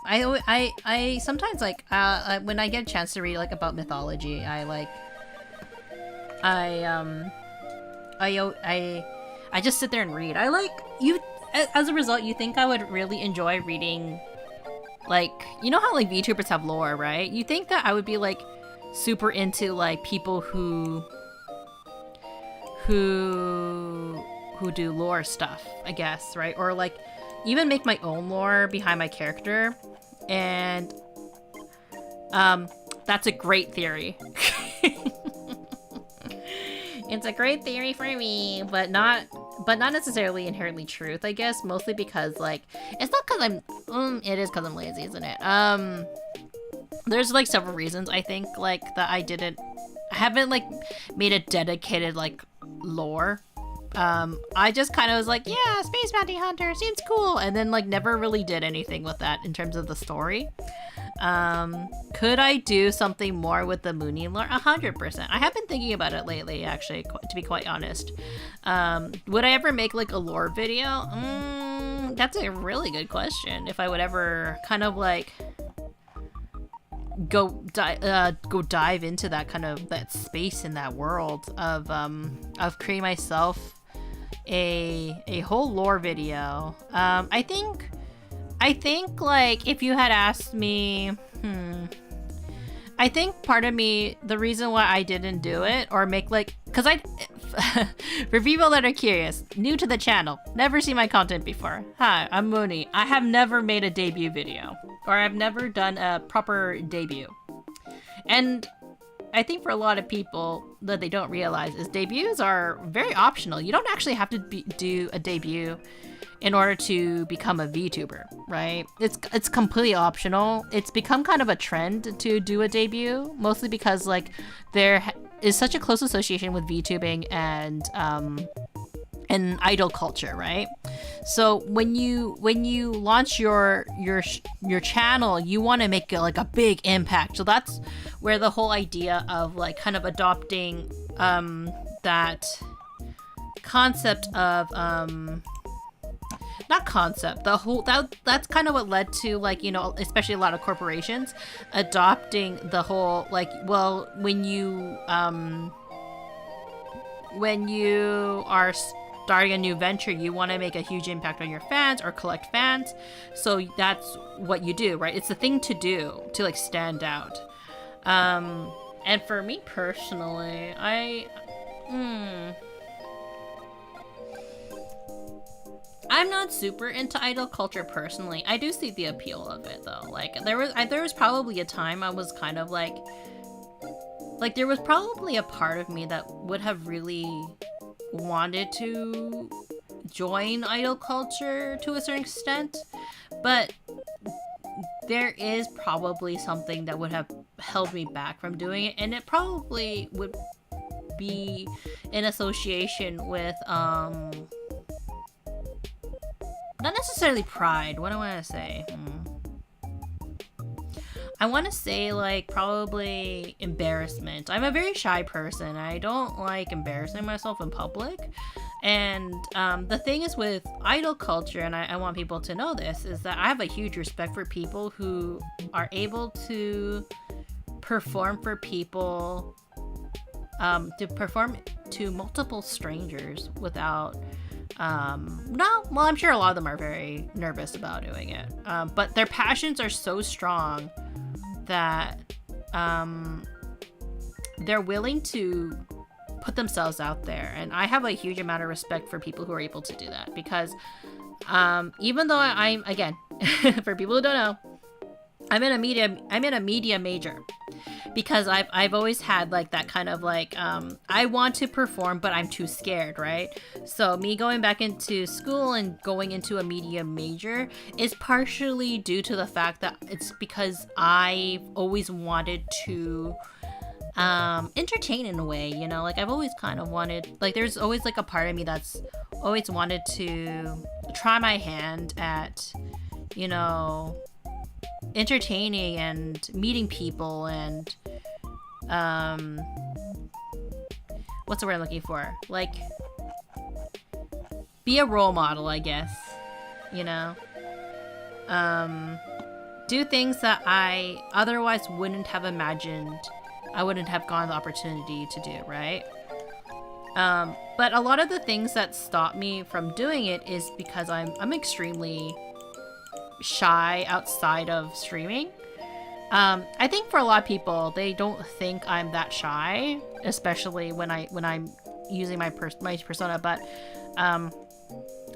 Speaker 1: I sometimes like when I get a chance to read like about mythology, I just sit there and read. I like you. As a result, you think I would really enjoy reading, like, you know how like VTubers have lore, right? You think that I would be like super into like people who do lore stuff, I guess, right? Or like even make my own lore behind my character, and that's a great theory. It's a great theory for me, but not necessarily inherently truth, I guess, mostly because like it's not because I'm it is because I'm lazy, isn't it? There's like several reasons I think like that I haven't like made a dedicated like lore. I just kind of was like, yeah, Space Bounty Hunter seems cool, and then like never really did anything with that in terms of the story. Could I do something more with the Munii lore? 100%. I have been thinking about it lately, actually, to be quite honest. Would I ever make like a lore video? That's a really good question. If I would ever kind of like go dive into that kind of that space in that world of creating myself a whole lore video. I think like if you had asked me, I think part of me, the reason why I didn't do it or make like, cause for people that are curious, new to the channel, never seen my content before. Hi, I'm Munii. I have never made a debut video, or I've never done a proper debut. And I think for a lot of people that they don't realize is debuts are very optional. You don't actually have to do a debut in order to become a VTuber, right? It's completely optional. It's become kind of a trend to do a debut, mostly because like there is such a close association with VTubing and idol culture, right? So when you launch your channel, you want to make like a big impact. So that's where the whole idea of like kind of adopting that concept of not concept, the whole that's kind of what led to like, you know, especially a lot of corporations adopting the whole like, well, when you are starting a new venture, you want to make a huge impact on your fans or collect fans, so that's what you do, right? It's the thing to do to like stand out. And for me personally, I'm not super into idol culture personally. I do see the appeal of it though. Like there was probably a time I was kind of like there was probably a part of me that would have really wanted to join idol culture to a certain extent, but there is probably something that would have held me back from doing it, and it probably would be in association with not necessarily pride. What do I want to say? I want to say like probably embarrassment. I'm a very shy person. I don't like embarrassing myself in public. And the thing is with idol culture, and I want people to know this, is that I have a huge respect for people who are able to perform for people, to perform to multiple strangers without well, I'm sure a lot of them are very nervous about doing it, but their passions are so strong that they're willing to put themselves out there. And I have a huge amount of respect for people who are able to do that, because even though I'm, again, for people who don't know, I'm in a media major. because I've always had like that kind of like I want to perform but I'm too scared, right? So me going back into school and going into a media major is partially due to the fact that it's because I've always wanted to entertain in a way, you know, like I've always kind of wanted, like there's always like a part of me that's always wanted to try my hand at, you know, entertaining and meeting people and what's the word I'm looking for, like be a role model, I guess, you know, do things that I otherwise wouldn't have imagined I wouldn't have gotten the opportunity to do, right? But a lot of the things that stop me from doing it is because I'm extremely shy outside of streaming. I think for a lot of people, they don't think I'm that shy, especially when I'm using my persona. But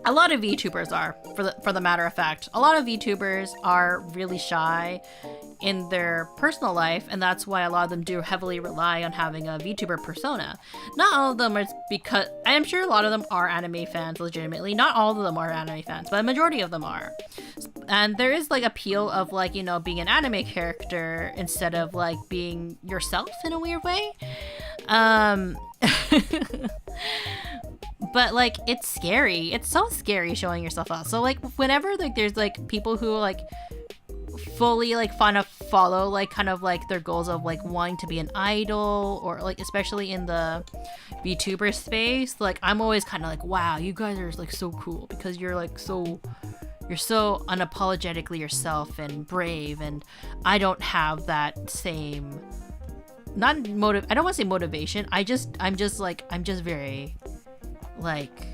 Speaker 1: a lot of VTubers are, for the matter of fact. A lot of VTubers are really shy in their personal life, and that's why a lot of them do heavily rely on having a VTuber persona. Not all of them are, because I'm sure a lot of them are anime fans legitimately. Not all of them are anime fans, but a majority of them are. And there is like appeal of like, you know, being an anime character instead of like being yourself in a weird way. But like it's scary. It's so scary showing yourself out. So like whenever like there's like people who like fully like kind of follow like kind of like their goals of like wanting to be an idol, or like especially in the VTuber space, like I'm always kind of like, wow, you guys are like so cool because you're so unapologetically yourself and brave, and I don't have that same I don't want to say motivation. I'm just very like,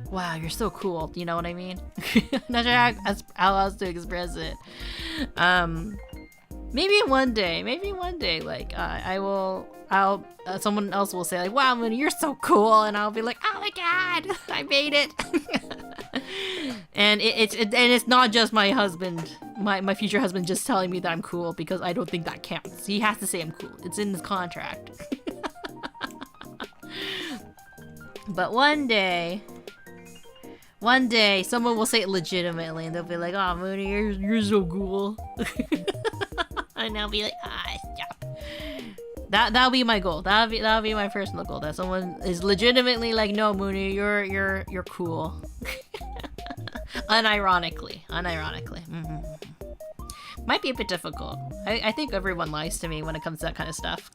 Speaker 1: wow, you're so cool. You know what I mean? Not sure how else to express it. Maybe one day, like someone else will say like, wow, Munii, you're so cool, and I'll be like, oh my god, I made it. And it's not just my husband, my future husband, just telling me that I'm cool, because I don't think that counts. He has to say I'm cool. It's in his contract. But one day someone will say it legitimately, and they'll be like, oh, Munii, you're so cool. And I'll be like, stop. That'll be my goal. That'll be my personal goal. That someone is legitimately like, no, Munii, you're cool. Unironically. Mm-hmm. Might be a bit difficult. I think everyone lies to me when it comes to that kind of stuff.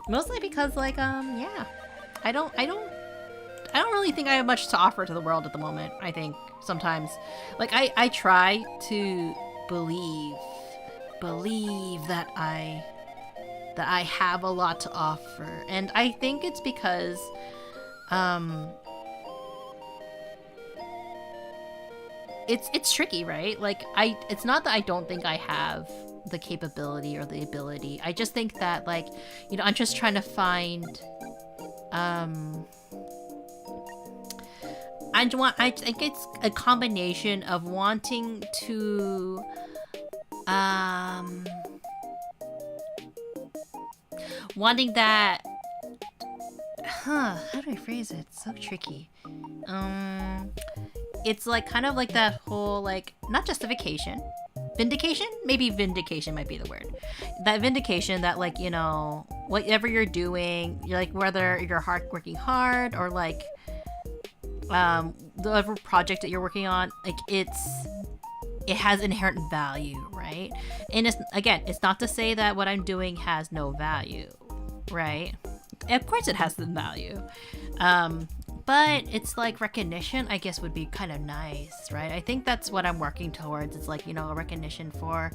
Speaker 1: Mostly because like yeah, I don't really think I have much to offer to the world at the moment. I think sometimes like I try to believe that I have a lot to offer, and I think it's because it's tricky, right? Like it's not that I don't think I have the capability or the ability. I just think that, like, you know, I'm just trying to find I think it's a combination of wanting to wanting that how do I phrase it? It's so tricky. It's like kind of like that whole, like, not justification, vindication? Maybe vindication might be the word. That vindication that, like, you know, whatever you're doing, you're like, whether you're working hard or like whatever project that you're working on, like it has inherent value, right? And it's not to say that what I'm doing has no value, right? Of course it has some value. But it's like recognition, I guess, would be kind of nice, right? I think that's what I'm working towards. It's like, you know, a recognition for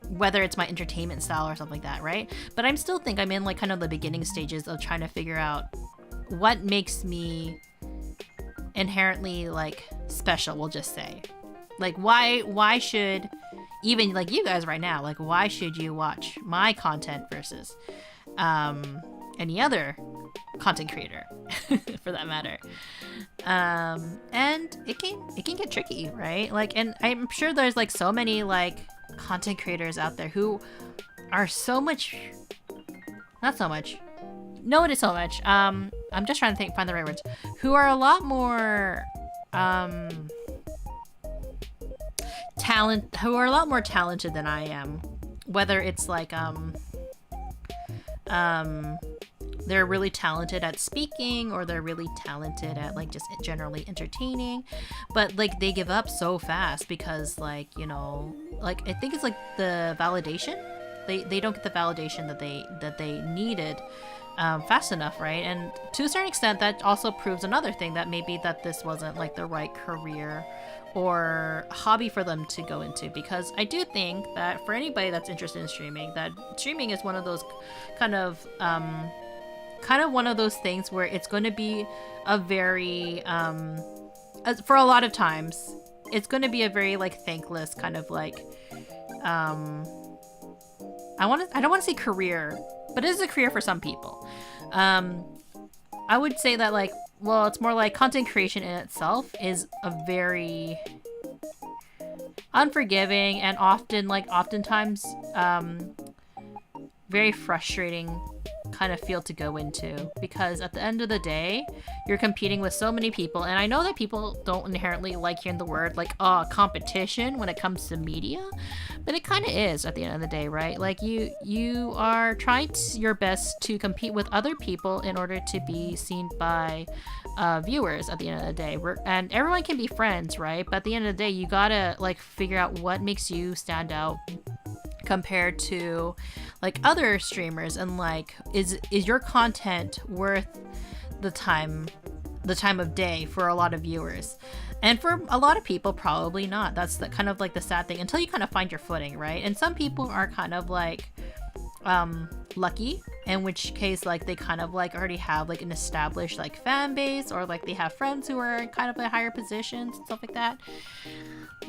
Speaker 1: whether it's my entertainment style or something like that, right? But I still think I'm in like kind of the beginning stages of trying to figure out what makes me inherently like special, we'll just say. Like why should, even like you guys right now, like why should you watch my content versus any other content creator, for that matter. And it can get tricky, right? Like, and I'm sure there's like so many like content creators out there who are so much, not so much. No, it is so much. I'm just trying to find the right words. Who are a lot more talented than I am. Whether it's like they're really talented at speaking, or they're really talented at like just generally entertaining, but like they give up so fast because like, you know, like I think it's like the validation. They don't get the validation that they needed fast enough, right? And to a certain extent, that also proves another thing, that maybe that this wasn't like the right career or hobby for them to go into, because I do think that for anybody that's interested in streaming, that streaming is one of those kind of one of those things where it's going to be a very for a lot of times it's going to be a very like thankless kind of like I don't want to say career, but it is a career for some people. I would say that like, well, it's more like content creation in itself is a very unforgiving and oftentimes very frustrating kind of field to go into, because at the end of the day you're competing with so many people, and I know that people don't inherently like hearing the word like competition when it comes to media, but it kind of is at the end of the day, right? Like you are trying your best to compete with other people in order to be seen by viewers at the end of the day. And everyone can be friends, right? But at the end of the day, you gotta like figure out what makes you stand out compared to like other streamers, and like is your content worth the time of day for a lot of viewers? And for a lot of people, probably not. That's the kind of like the sad thing, until you kind of find your footing, right? And some people are kind of like lucky, in which case like they kind of like already have like an established like fan base, or like they have friends who are kind of in higher positions and stuff like that.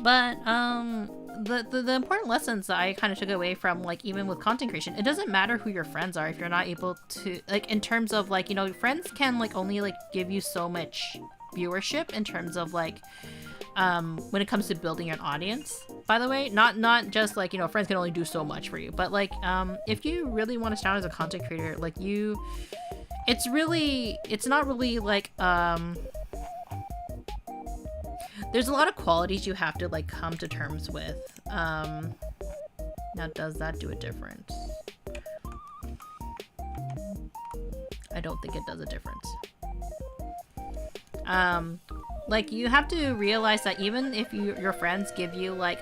Speaker 1: But the important lessons that I kind of took away from like, even with content creation, it doesn't matter who your friends are if you're not able to like, in terms of like, you know, friends can like only like give you so much viewership in terms of like when it comes to building an audience, by the way. Not just like, you know, friends can only do so much for you, but like if you really want to start as a content creator, like it's not really like there's a lot of qualities you have to like come to terms with. Now does that do a difference? I don't think it does a difference. Like you have to realize that even if your friends give you like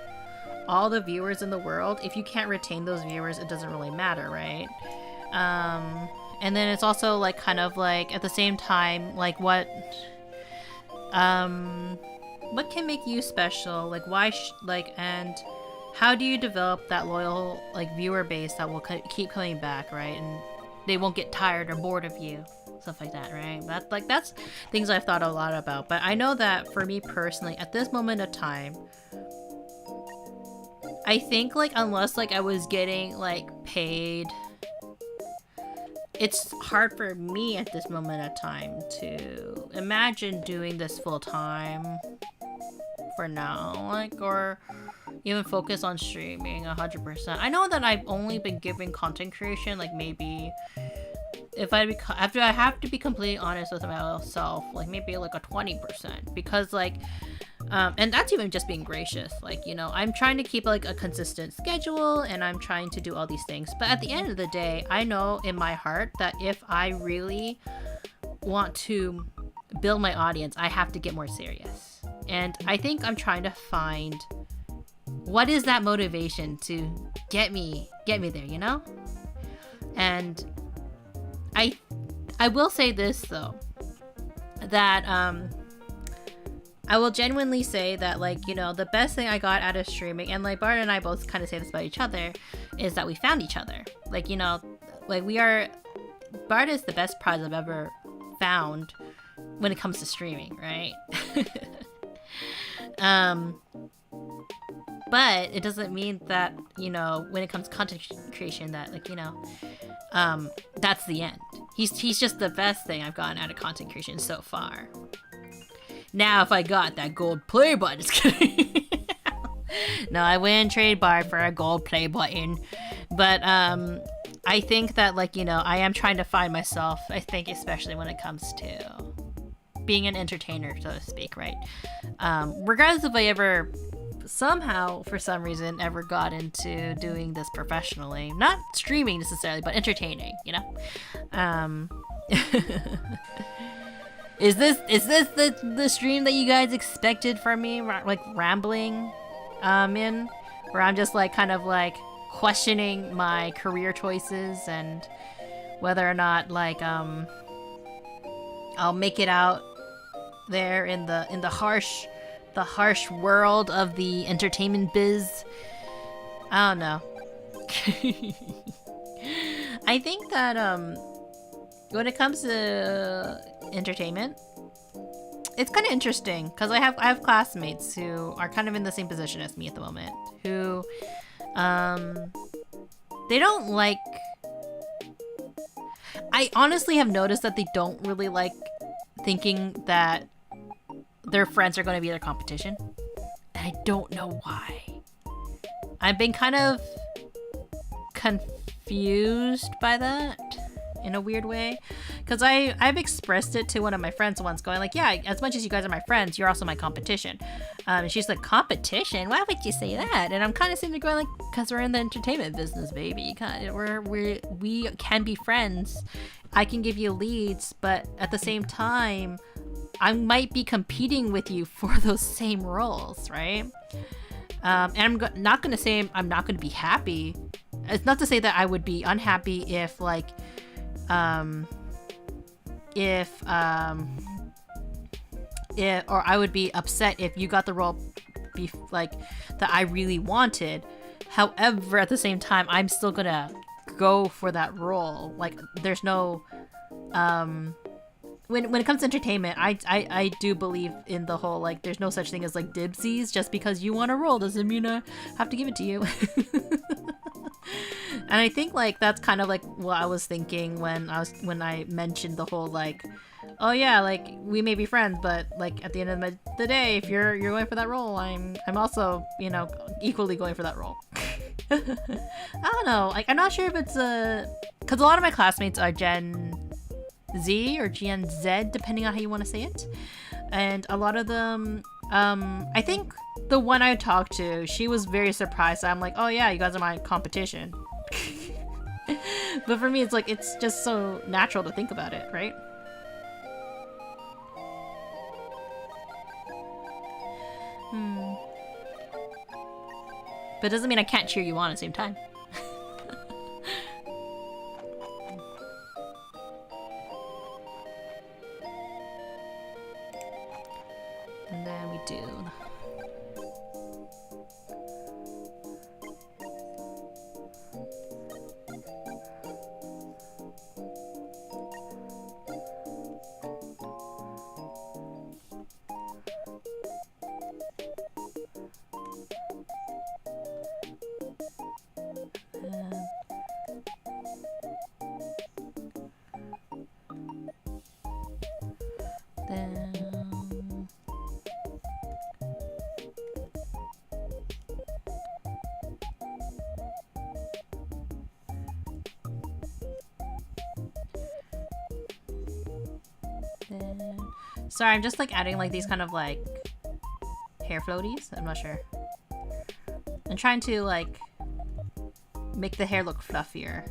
Speaker 1: all the viewers in the world, if you can't retain those viewers, it doesn't really matter, right? And then it's also like kind of like at the same time, like what can make you special? Like why and how do you develop that loyal like viewer base that will keep coming back, right? And they won't get tired or bored of you. Stuff like that, right? That's things I've thought a lot about. But I know that for me personally, at this moment of time, I think like unless like I was getting like paid, it's hard for me at this moment of time to imagine doing this full time for now, like, or even focus on streaming 100%. I know that I've only been giving content creation like maybe, if I have to be completely honest with myself, like maybe like a 20%, because like and that's even just being gracious. Like, you know, I'm trying to keep like a consistent schedule, and I'm trying to do all these things, but at the end of the day, I know in my heart that if I really want to build my audience, I have to get more serious. And I think I'm trying to find what is that motivation to get me there, you know? And I will say this though, that I will genuinely say that, like, you know, the best thing I got out of streaming, and like Bart and I both kind of say this about each other, is that we found each other. Like, you know, like Bart is the best prize I've ever found when it comes to streaming, right? But it doesn't mean that, you know, when it comes to content creation, that, like, you know, that's the end. He's just the best thing I've gotten out of content creation so far. Now, if I got that gold play button, just kidding. No, I wouldn't trade Bard for a gold play button. But I think that, like, you know, I am trying to find myself. I think especially when it comes to being an entertainer, so to speak, right? Regardless if I ever somehow, for some reason, ever got into doing this professionally. Not streaming necessarily, but entertaining, you know? Is this the stream that you guys expected from me? Like rambling in? Where I'm just like kind of like questioning my career choices and whether or not like I'll make it out there in the harsh world of the entertainment biz. I don't know. I think that when it comes to entertainment, it's kind of interesting because I have classmates who are kind of in the same position as me at the moment, who they don't like. I honestly have noticed that they don't really like thinking that their friends are going to be their competition. And I don't know why. I've been kind of confused by that in a weird way. Because I've expressed it to one of my friends once, going like, yeah, as much as you guys are my friends, you're also my competition. And she's like, competition? Why would you say that? And I'm kind of sitting there going like, because we're in the entertainment business, baby. We can be friends. I can give you leads, but at the same time, I might be competing with you for those same roles, right? And I'm not going to say I'm not going to be happy. It's not to say that I would be unhappy if like, or I would be upset if you got the role like that I really wanted. However, at the same time, I'm still gonna go for that role. Like, there's no when it comes to entertainment, I do believe in the whole like there's no such thing as like dibsies. Just because you want a role doesn't mean I have to give it to you. And I think like that's kind of like what I was thinking when I mentioned the whole like, oh yeah, like we may be friends, but like at the end of the day, if you're going for that role, I'm also, you know, equally going for that role. I don't know, like I'm not sure if it's because a lot of my classmates are Gen Z or Gen Z, depending on how you want to say it, and a lot of them, I think the one I talked to, she was very surprised. I'm like, oh yeah, you guys are my competition. But for me, it's like, it's just so natural to think about it, right? But it doesn't mean I can't cheer you on at the same time. And then we do... Sorry, I'm just like adding like these kind of like hair floaties. I'm not sure. I'm trying to like make the hair look fluffier.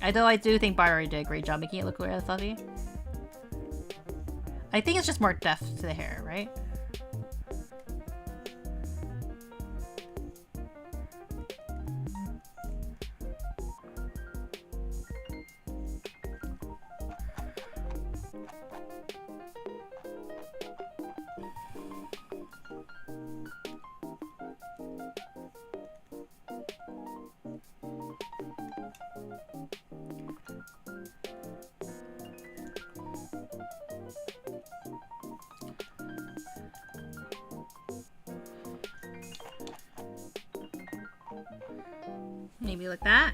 Speaker 1: Although I do think Bar already did a great job making it look really fluffy. I think it's just more depth to the hair, right? Maybe like that.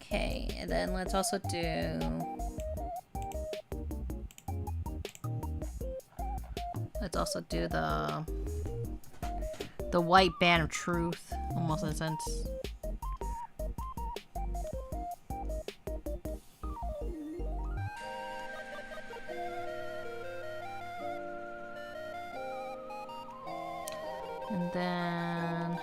Speaker 1: Okay, and then let's also do... Let's also do the white band of truth, almost in a sense. And then...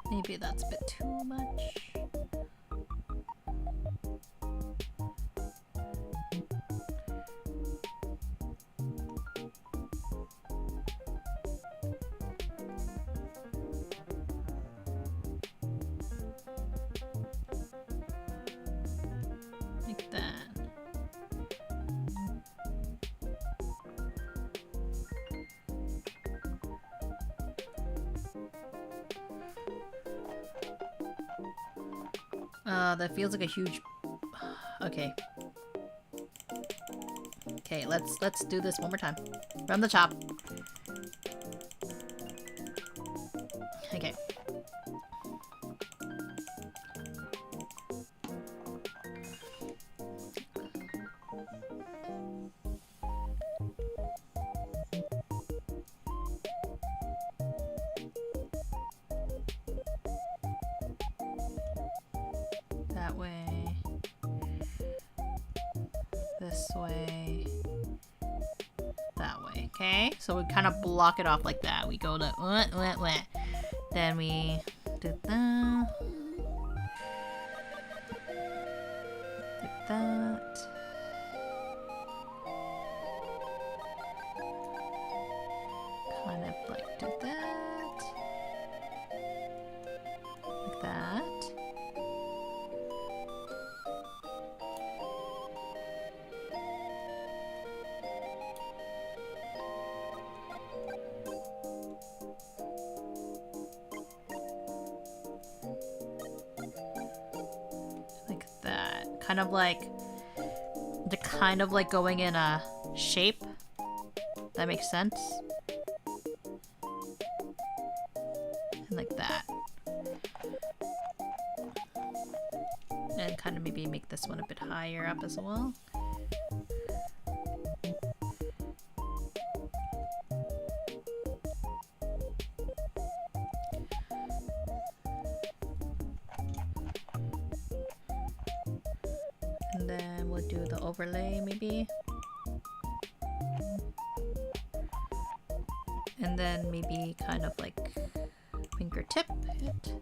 Speaker 1: Maybe that's a bit too much. Like that. That feels like a huge... Okay. Okay, let's do this one more time. From the top. Okay. That way. This way. That way. Okay? So we kind of block it off like that. We go to then we do that. Like that. Kind of like do that. Like that. Kind of like the kind of like going in a shape. That makes sense. And like that. And kind of maybe make this one a bit higher up as well. And then we'll do the overlay maybe. And then maybe kind of like fingertip it.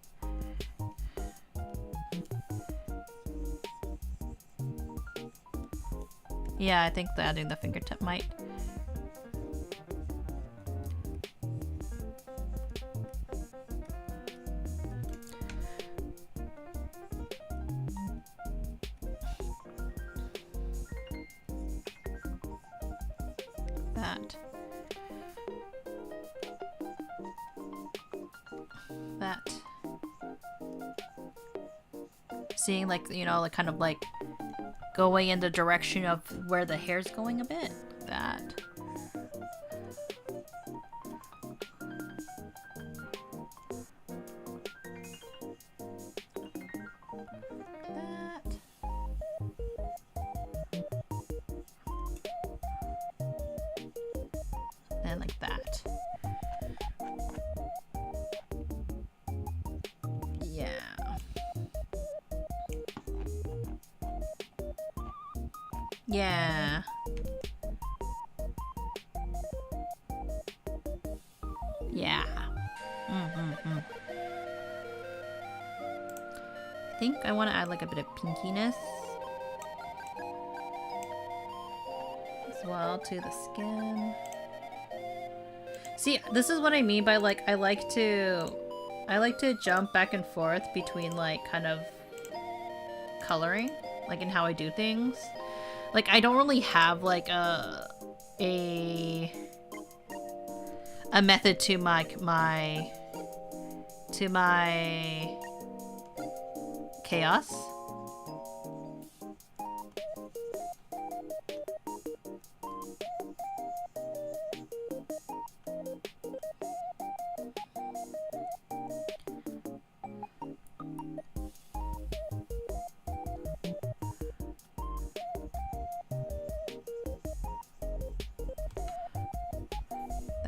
Speaker 1: Yeah, I think that adding the fingertip might. That. Seeing like, you know, like kind of like going in the direction of where the hair's going a bit. That. And like that. Yeah. Yeah. Mm-hmm. I think I want to add like a bit of pinkiness as well to the skin. See, this is what I mean by like I like to jump back and forth between like kind of coloring, like in how I do things. Like I don't really have like a method to my chaos.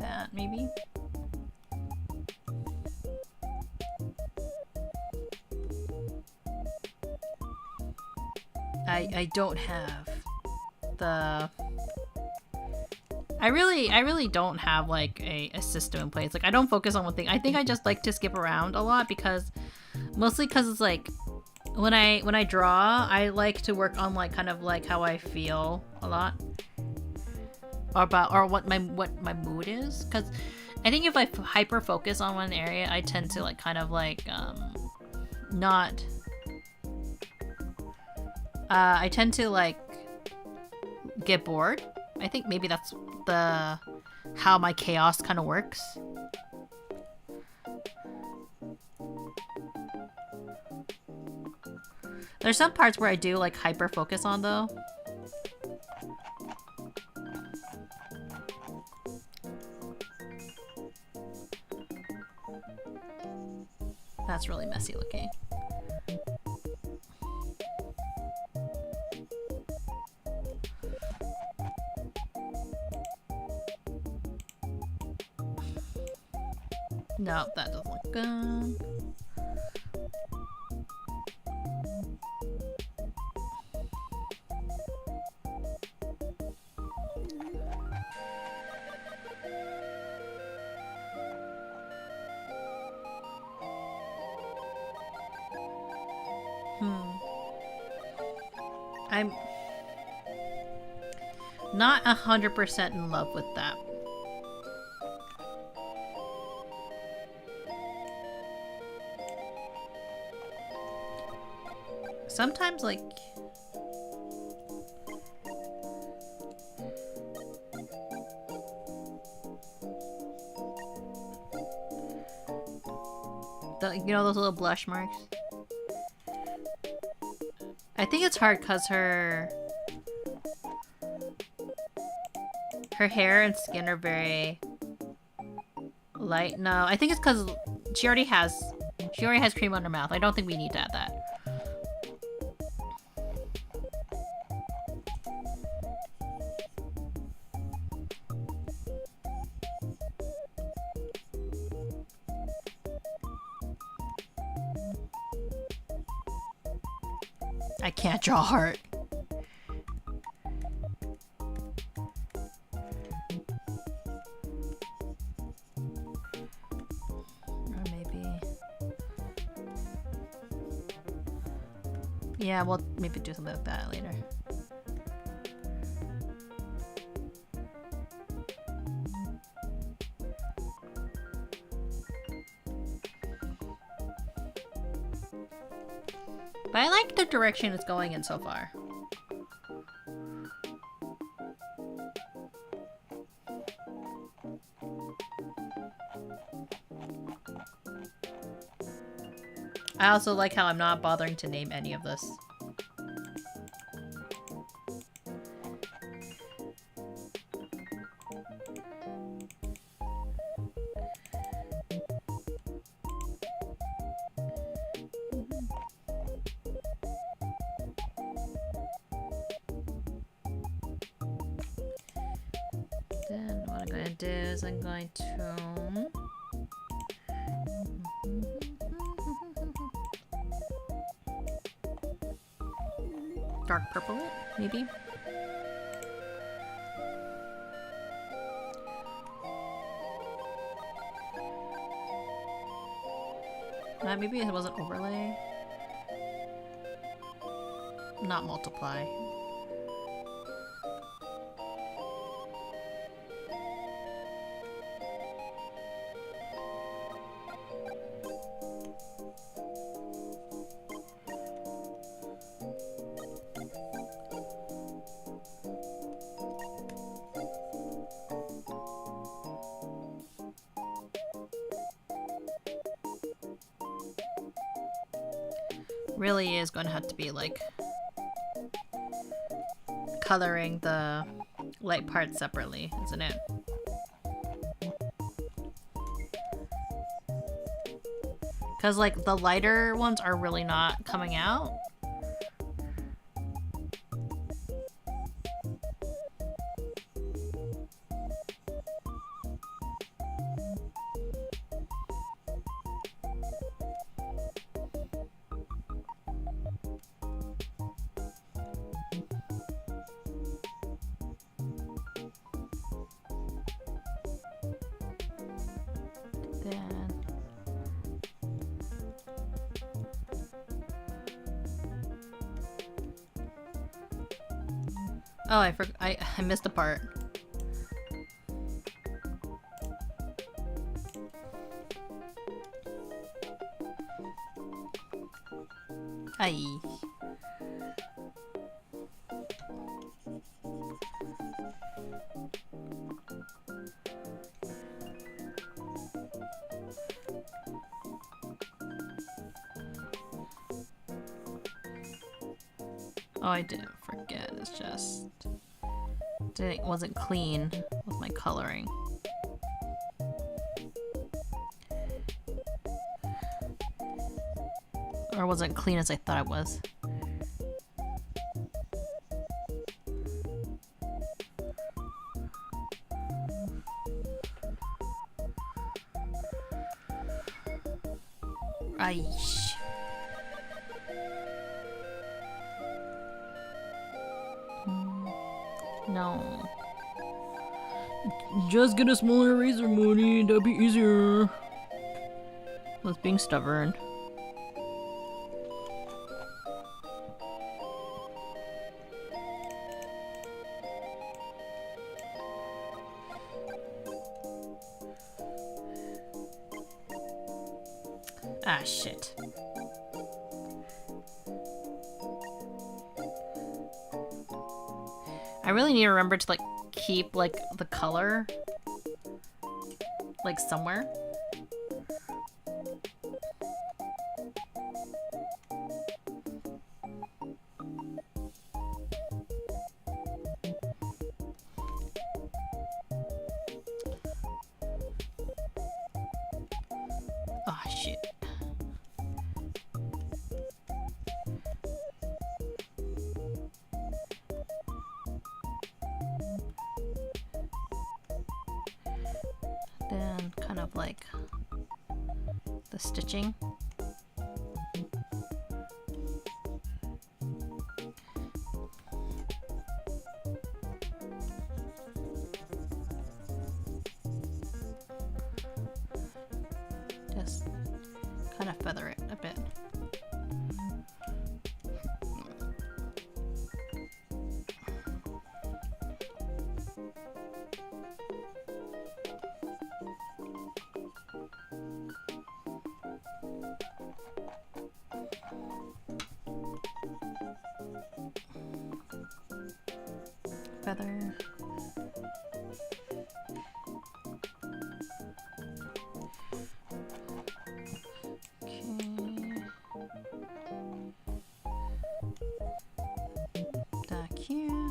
Speaker 1: That maybe. I don't have the... I really don't have like a system in place. Like I don't focus on one thing. I think I just like to skip around a lot because mostly because it's like when I draw, I like to work on like kind of like how I feel a lot. Or what my mood is, because I think if I hyper focus on one area, I tend to like kind of like not I tend to like get bored. I think maybe that's how my chaos kind of works. There's some parts where I do like hyper focus on though. That's really messy looking. No, that doesn't look good. I'm not 100% in love with that. Sometimes, like... you know those little blush marks? I think it's hard because her hair and skin are very light. No, I think it's because she already has cream on her mouth. I don't think we need to add that. I can't draw heart. Or maybe... yeah, we'll maybe do something like that later. But I like the direction it's going in so far. I also like how I'm not bothering to name any of this. Then what I'm going to do is I'm going to... dark purple it, maybe? Maybe it wasn't overlay. Not multiply. Really is going to have to be like coloring the light parts separately, isn't it? Because like the lighter ones are really not coming out. Oh, I missed a part. Aye. Oh, I didn't forget. It's just wasn't clean with my coloring. Or wasn't clean as I thought it was. Aish. No. Just get a smaller eraser, Munii. That'd be easier. Was being stubborn. Ah, shit. I really need to remember to like keep like the color like somewhere. Oh shit. Then kind of like the stitching. Just kind of feather it a bit. Feather. Okay. Back here.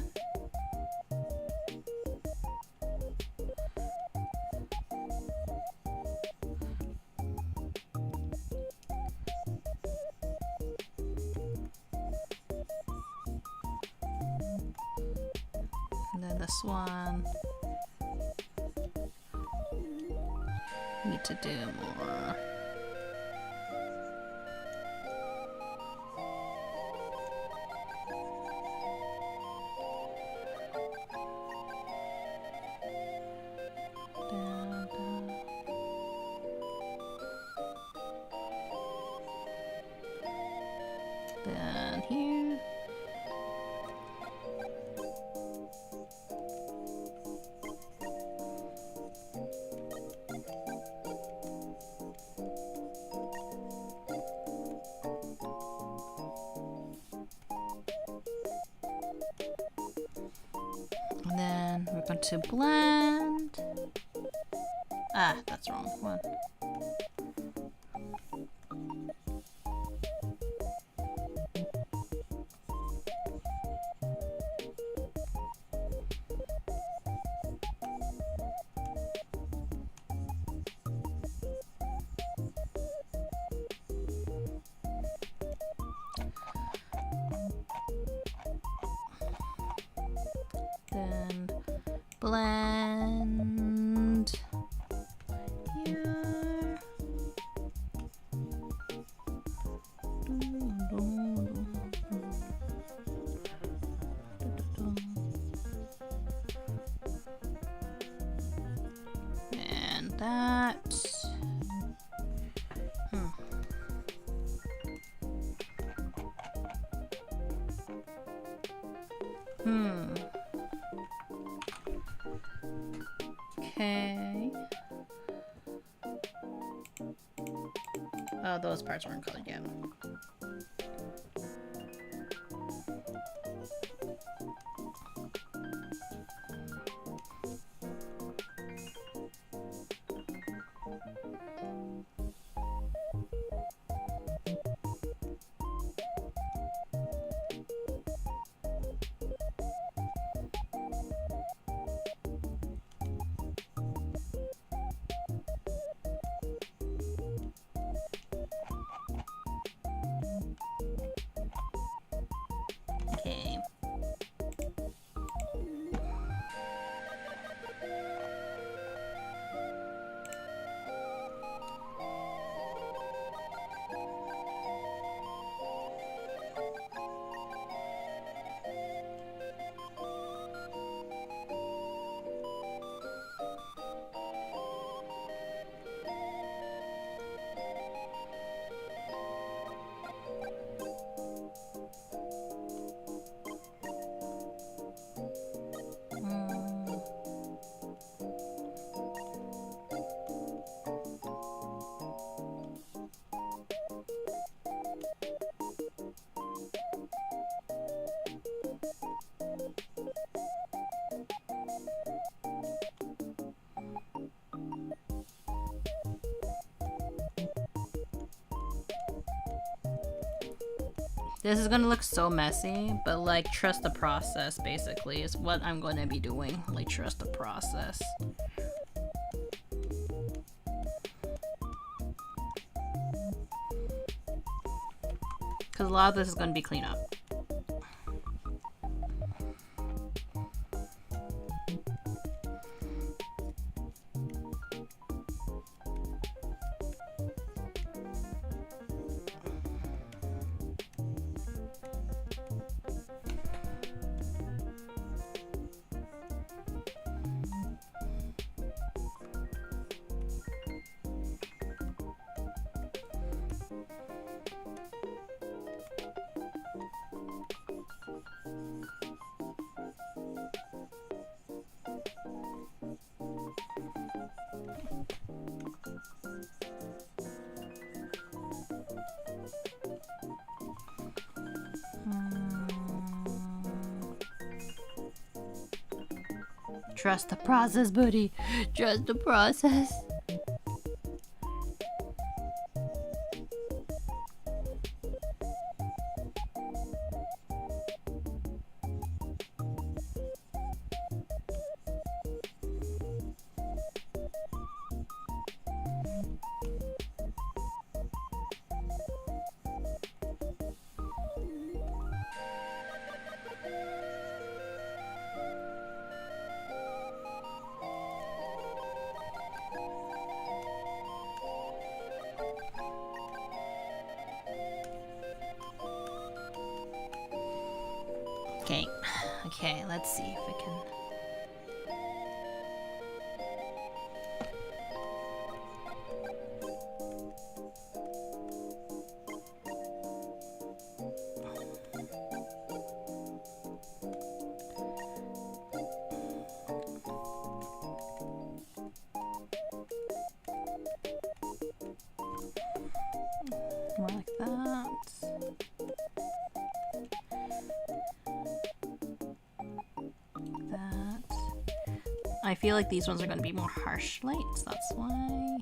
Speaker 1: And then this one. Need to do more. Down, down. Then here. And then we're going to blend. Ah, that's the wrong one. Then blend here. And that. Okay. Oh, those parts weren't colored yet. Okay. This is gonna look so messy, but like trust the process basically is what I'm gonna be doing. Like trust the process. Because a lot of this is gonna be cleanup. Trust the process, buddy. Trust the process. Okay, let's see if I can... that. That. I feel like these ones are going to be more harsh lights, that's why.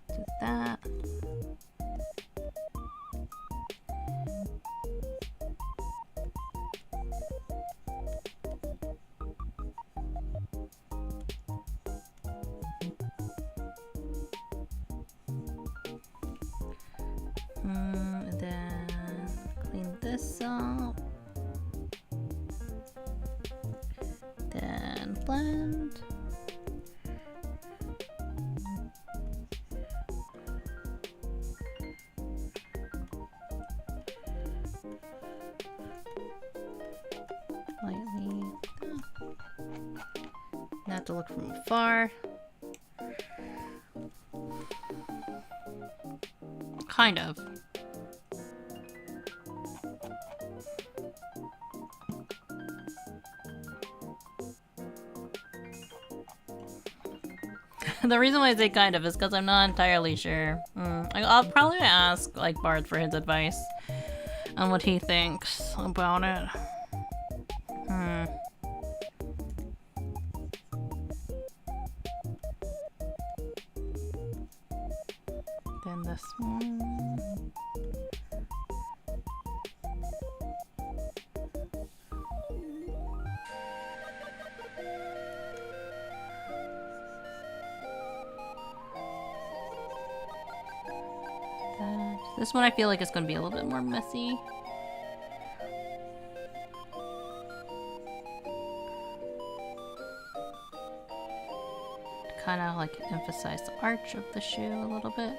Speaker 1: Do that. And then clean this up. Then blend. Lightly. You have to look from afar. Kind of. The reason why I say kind of is because I'm not entirely sure. I'll probably ask like Bard for his advice on what he thinks about it. Then this one. This one I feel like it's going to be a little bit more messy. Kind of like emphasize the arch of the shoe a little bit.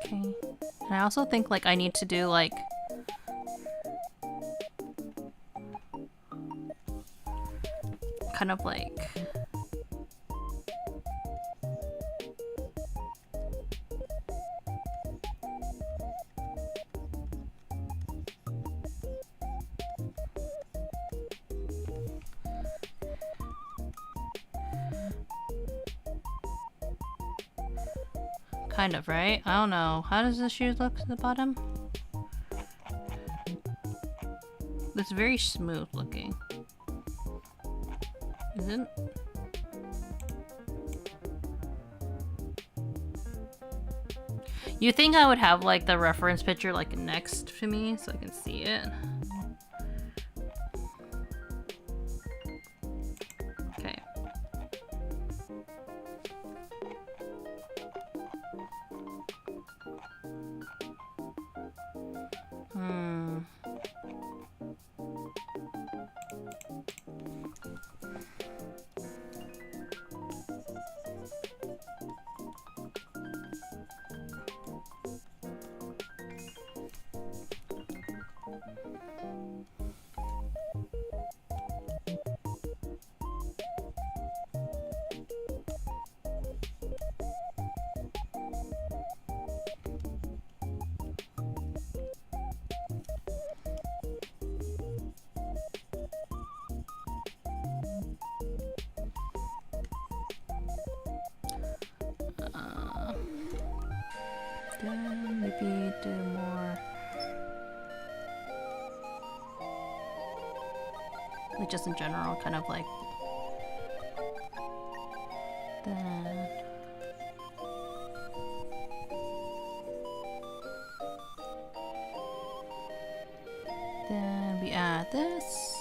Speaker 1: Okay. And I also think like I need to do like kind of like kind of, right? I don't know. How does the shoe look at the bottom? It's very smooth looking. Isn't? You think I would have like the reference picture like next to me so I can see it? Okay. Maybe do more like just in general, kind of like that. Then we add this.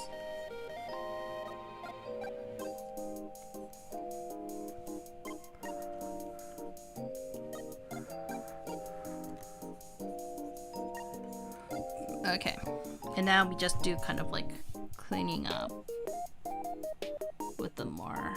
Speaker 1: Okay, and now we just do kind of like cleaning up with the more.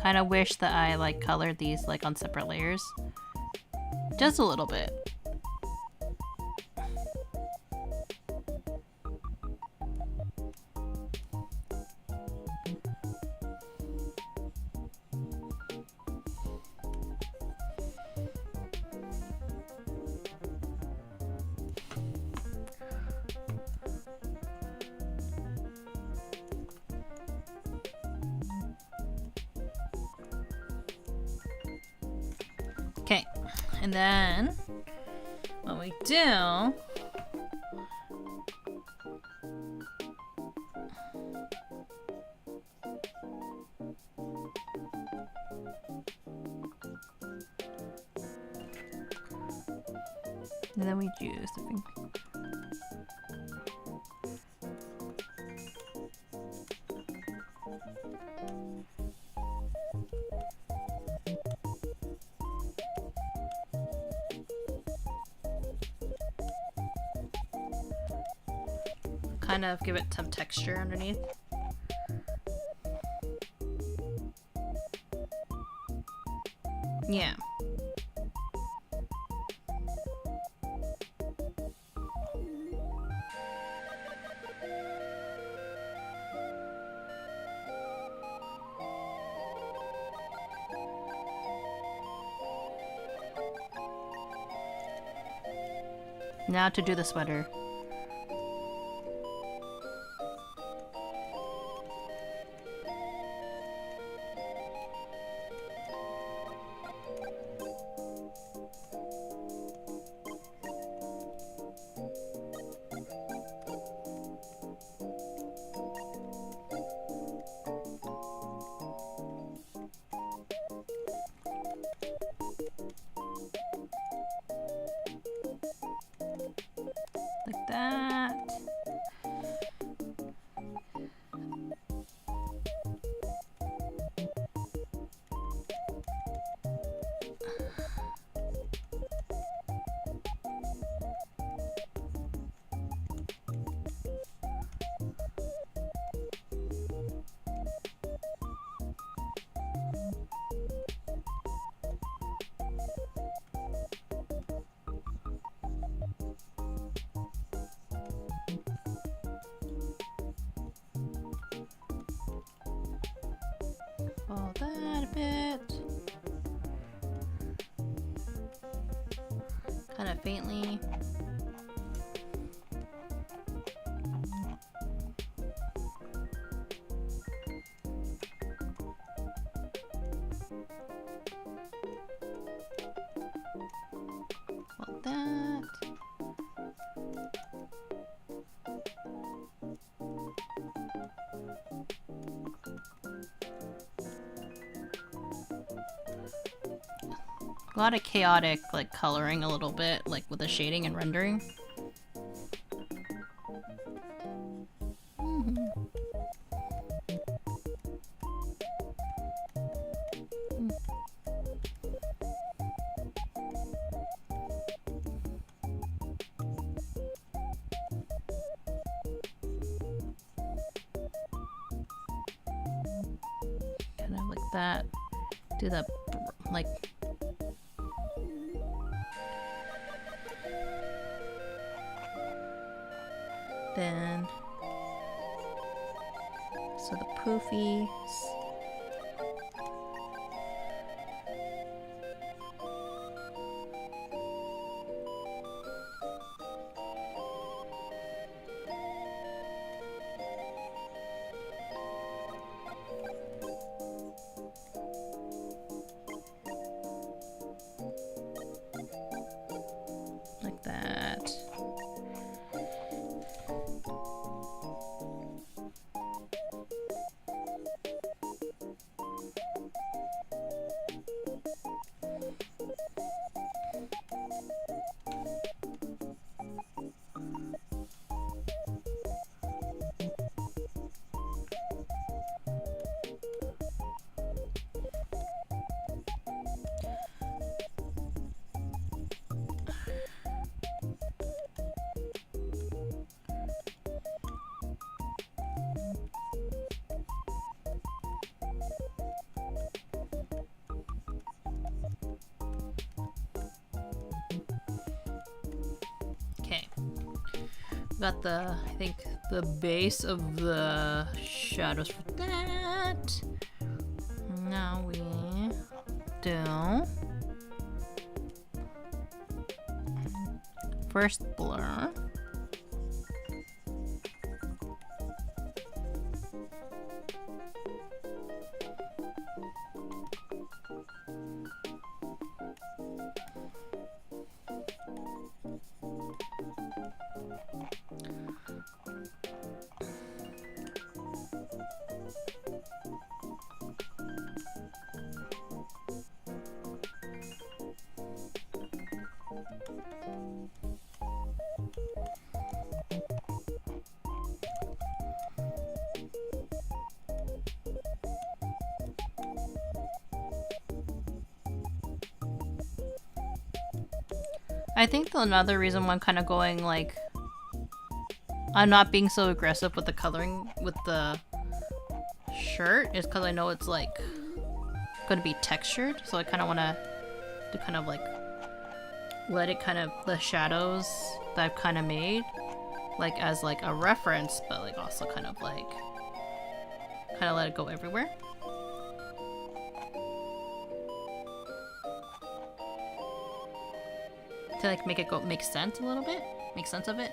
Speaker 1: kind of wish that I like colored these like on separate layers. Just a little bit. Okay, and then what we do and then we use the finger. Kind of give it some texture underneath. Yeah. Now to do the sweater. Like that. Follow that a bit. Kind of faintly. Follow that. A lot of chaotic, like, coloring a little bit, like, with the shading and rendering. Kind of like that. Do the, like... Then, so the poofies. Like that. Got the, I think, the base of the shadows for that. Now we do first blur. I think another reason why I'm kind of going like I'm not being so aggressive with the coloring with the shirt is because I know it's like going to be textured, so I kind of want to kind of like let it kind of the shadows that I've kind of made like as like a reference, but like also kind of let it go everywhere. To like make it make sense a little bit? Make sense of it?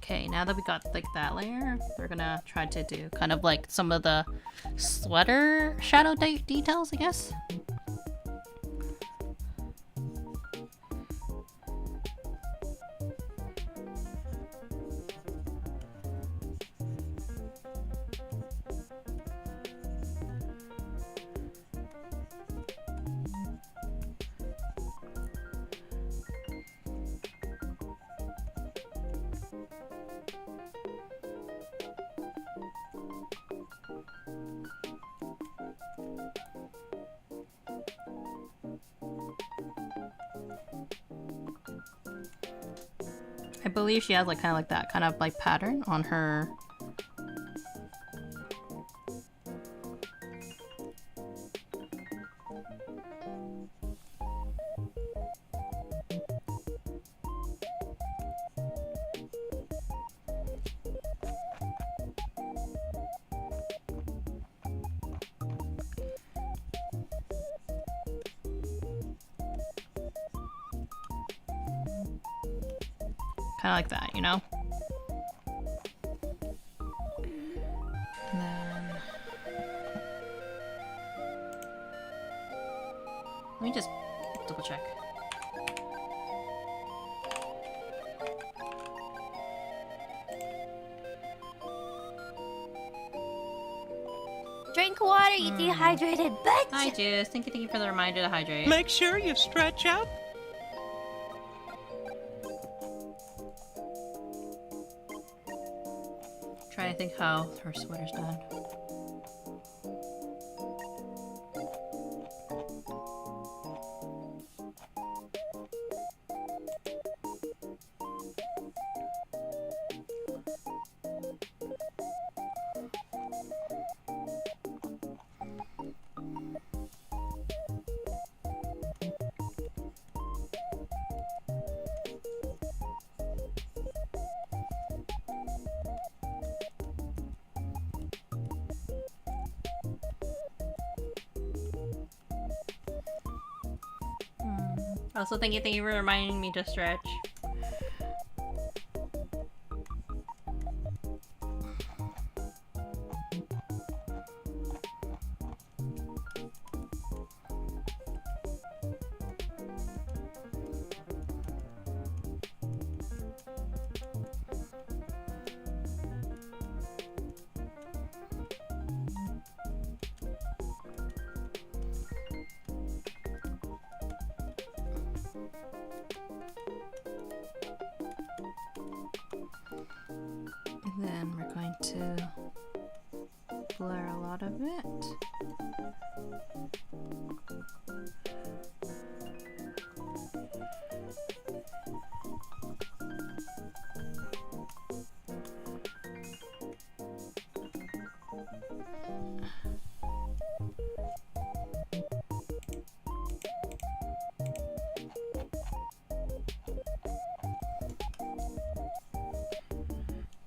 Speaker 1: Okay, now that we got like that layer, we're gonna try to do kind of like some of the sweater shadow details, I guess. I believe she has like kind of like that kind of like pattern on her. Kind of like that, you know? And then... let me just double check.
Speaker 2: Drink water, you dehydrated bitch!
Speaker 1: Hi, Juice. Thank you for the reminder to hydrate.
Speaker 3: Make sure you stretch out.
Speaker 1: Trying to think how her sweater's done. Also, thank you for reminding me to stretch. lot of it.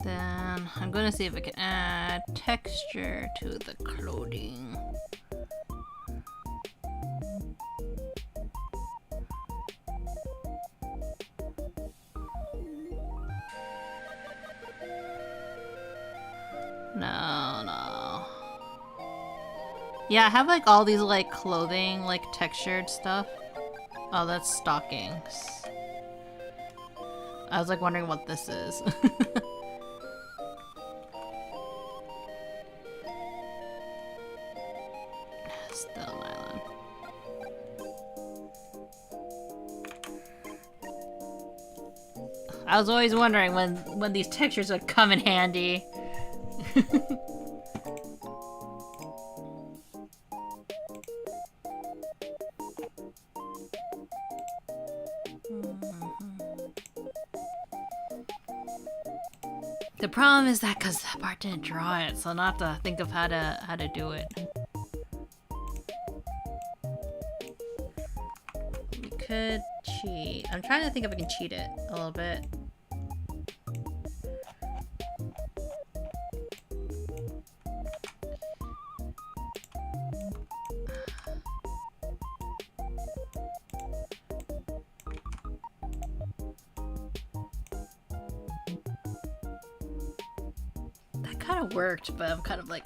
Speaker 1: Then I'm gonna see if I can add texture to the clothing. No. Yeah, I have like all these like clothing, like textured stuff. Oh, that's stockings. I was like wondering what this is. Still nylon. I was always wondering when these textures would come in handy. The problem is that because Bart didn't draw it, so I'll have to think of how to do it. We could cheat. I'm trying to think if I can cheat it a little bit. That kind of worked, but I'm kind of like,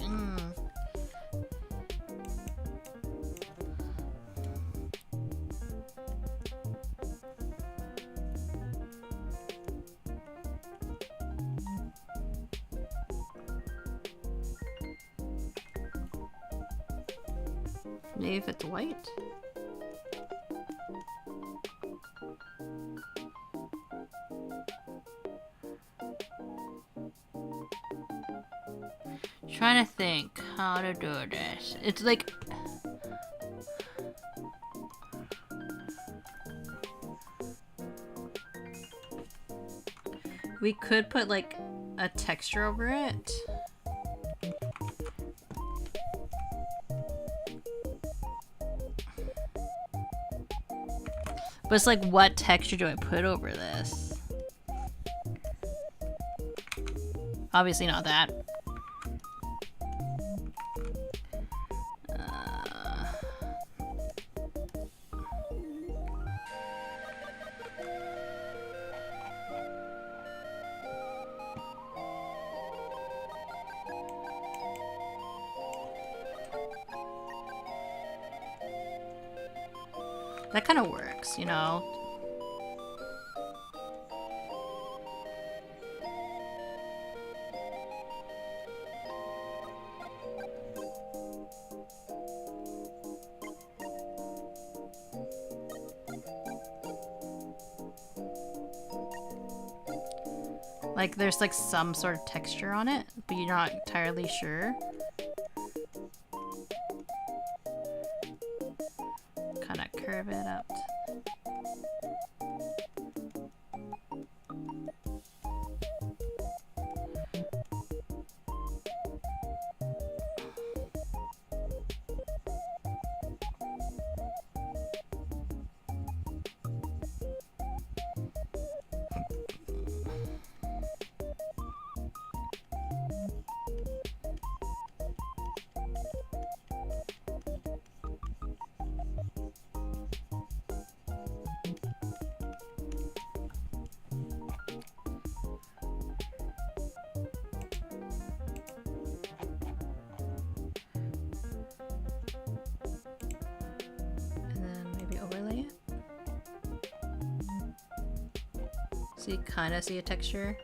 Speaker 1: Maybe if it's white? Trying to think how to do this. It's like we could put like a texture over it. But it's like, what texture do I put over this? Obviously not that. That kind of works, you know? Like, there's like some sort of texture on it, but you're not entirely sure. Kind of curve it up. So you kind of see a texture.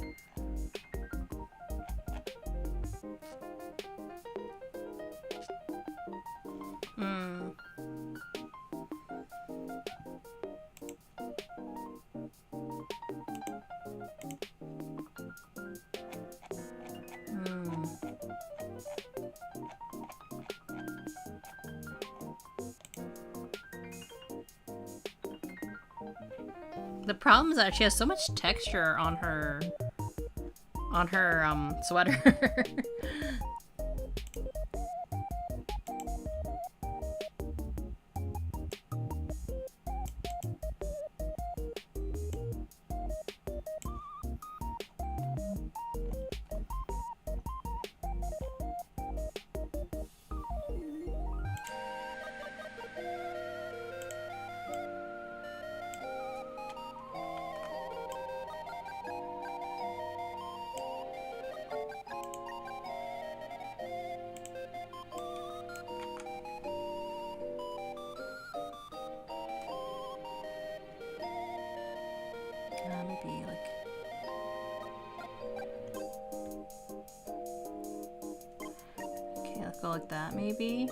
Speaker 1: The problem is that she has so much texture on her sweater. Maybe like. Okay, let's go like that, maybe.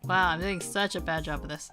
Speaker 1: Wow, I'm doing such a bad job of this.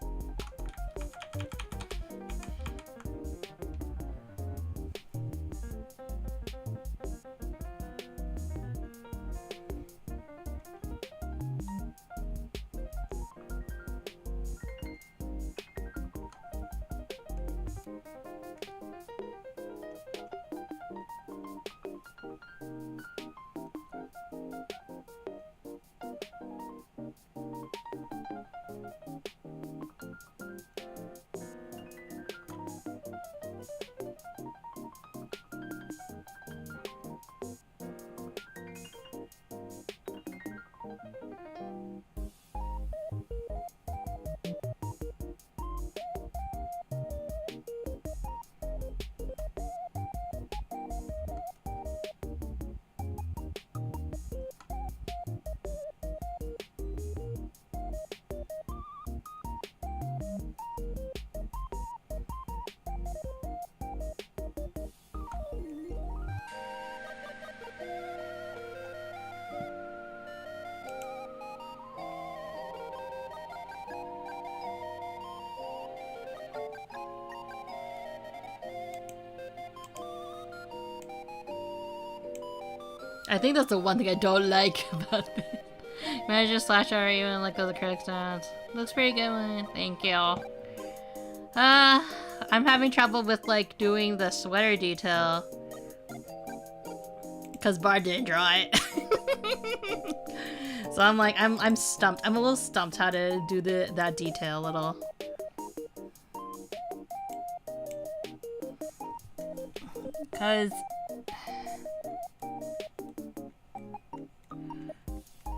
Speaker 1: I think that's the one thing I don't like about it. Manager slash art even like the critics don't. Looks pretty good one. Thank you. I'm having trouble with like doing the sweater detail. Cause Bard didn't draw it. So I'm like, I'm stumped. I'm a little stumped how to do that detail a little. Cause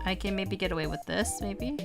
Speaker 1: I can maybe get away with this, maybe?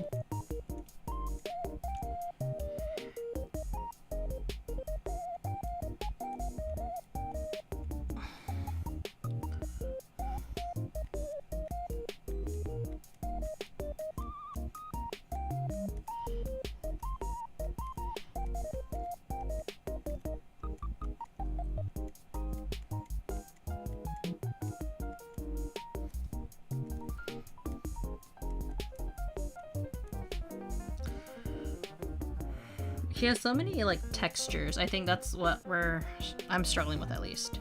Speaker 1: She has so many like textures. I think that's what I'm struggling with at least.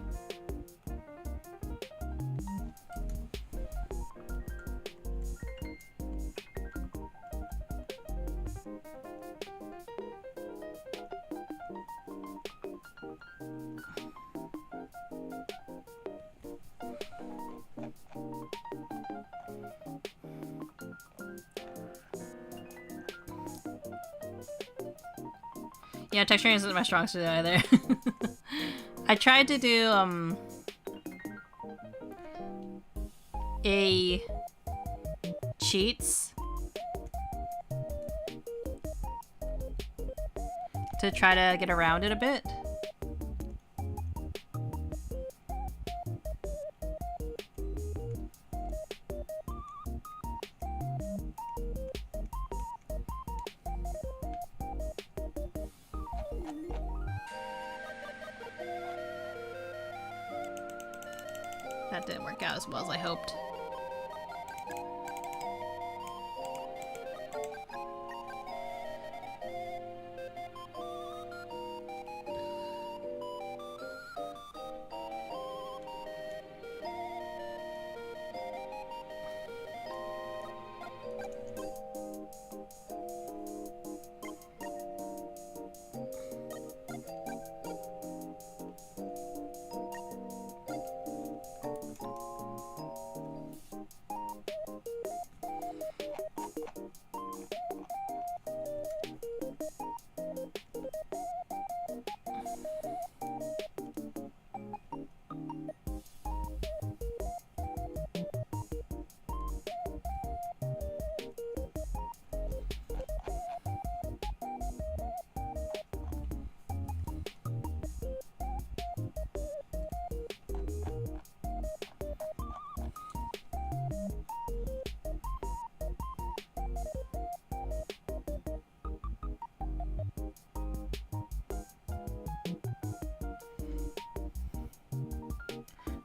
Speaker 1: Yeah, texturing isn't my strong suit either. I tried to do a cheats to try to get around it a bit. That didn't work out as well as I hoped.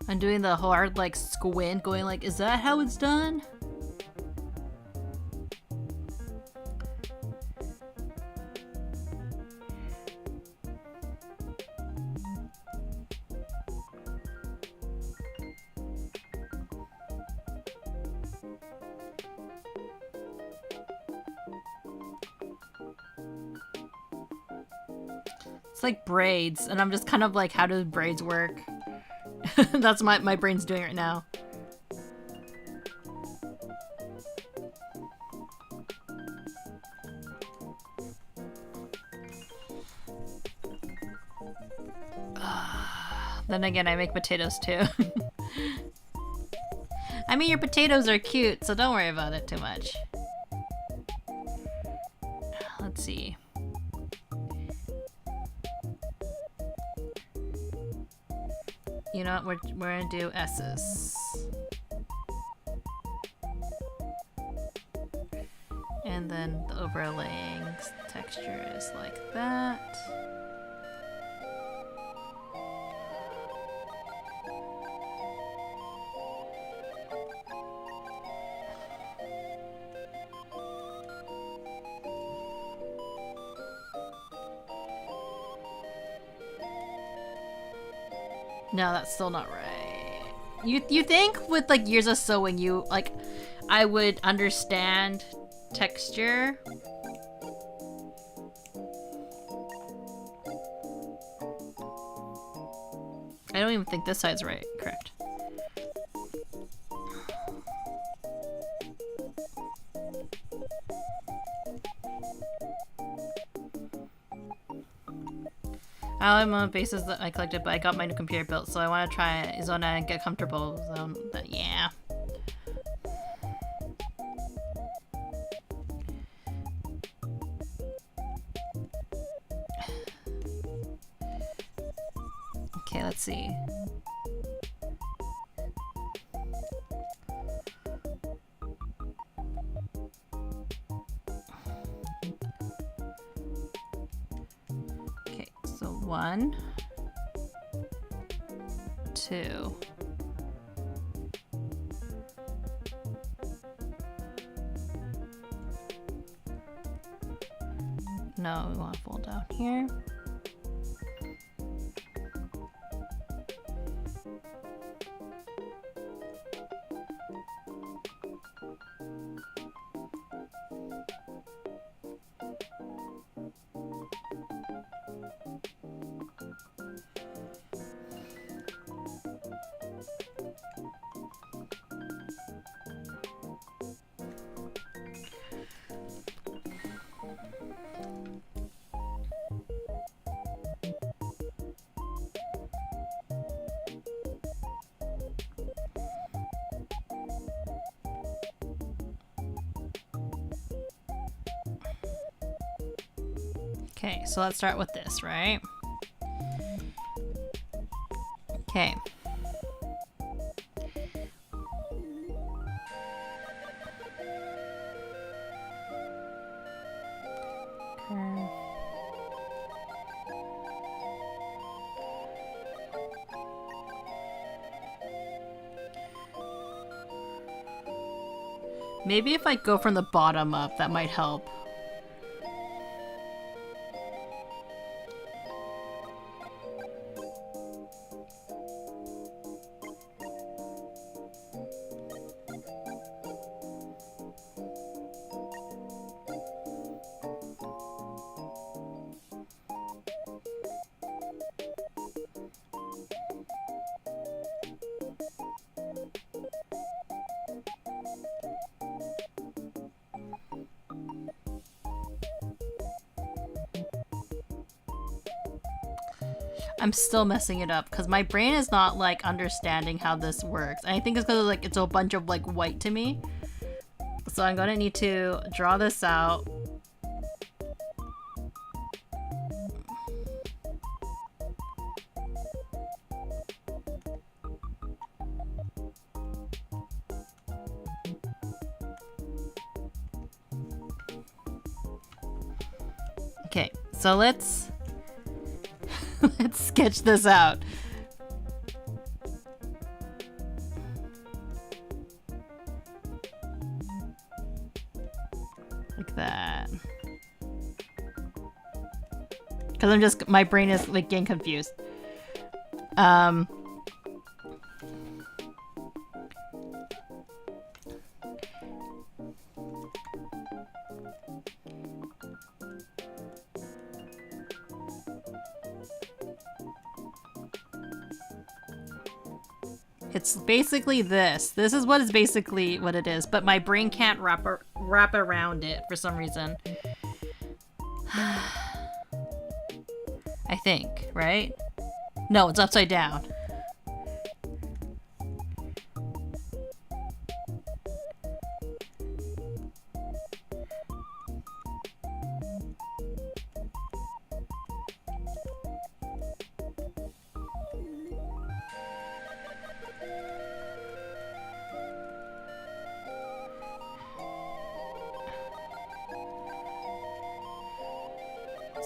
Speaker 1: I'm doing the hard, like, squint, going like, is that how it's done? It's like braids, and I'm just kind of like, how do braids work? That's my brain's doing right now. Then again, I make potatoes too. I mean, your potatoes are cute, so don't worry about it too much. Let's see. You know what? We're gonna do S's. And then the overlaying texture is like that. No, that's still not right. You think with like years of sewing, you like, I would understand texture. I don't even think this side's right. Correct. I am on bases that I collected, but I got my new computer built, so I want to try Zona and get comfortable. But yeah. Okay, let's see. Okay, so 1, 2. No, we want to fold down here. Okay, so let's start with this, right? Okay. Curve. Maybe if I go from the bottom up, that might help. I'm still messing it up because my brain is not like understanding how this works. And I think it's because like it's a bunch of like white to me. So I'm gonna need to draw this out. Okay, so let's sketch this out. Like that. Because my brain is like getting confused. It's basically this. This is what is basically what it is, but my brain can't wrap around it for some reason. I think, right? No, it's upside down.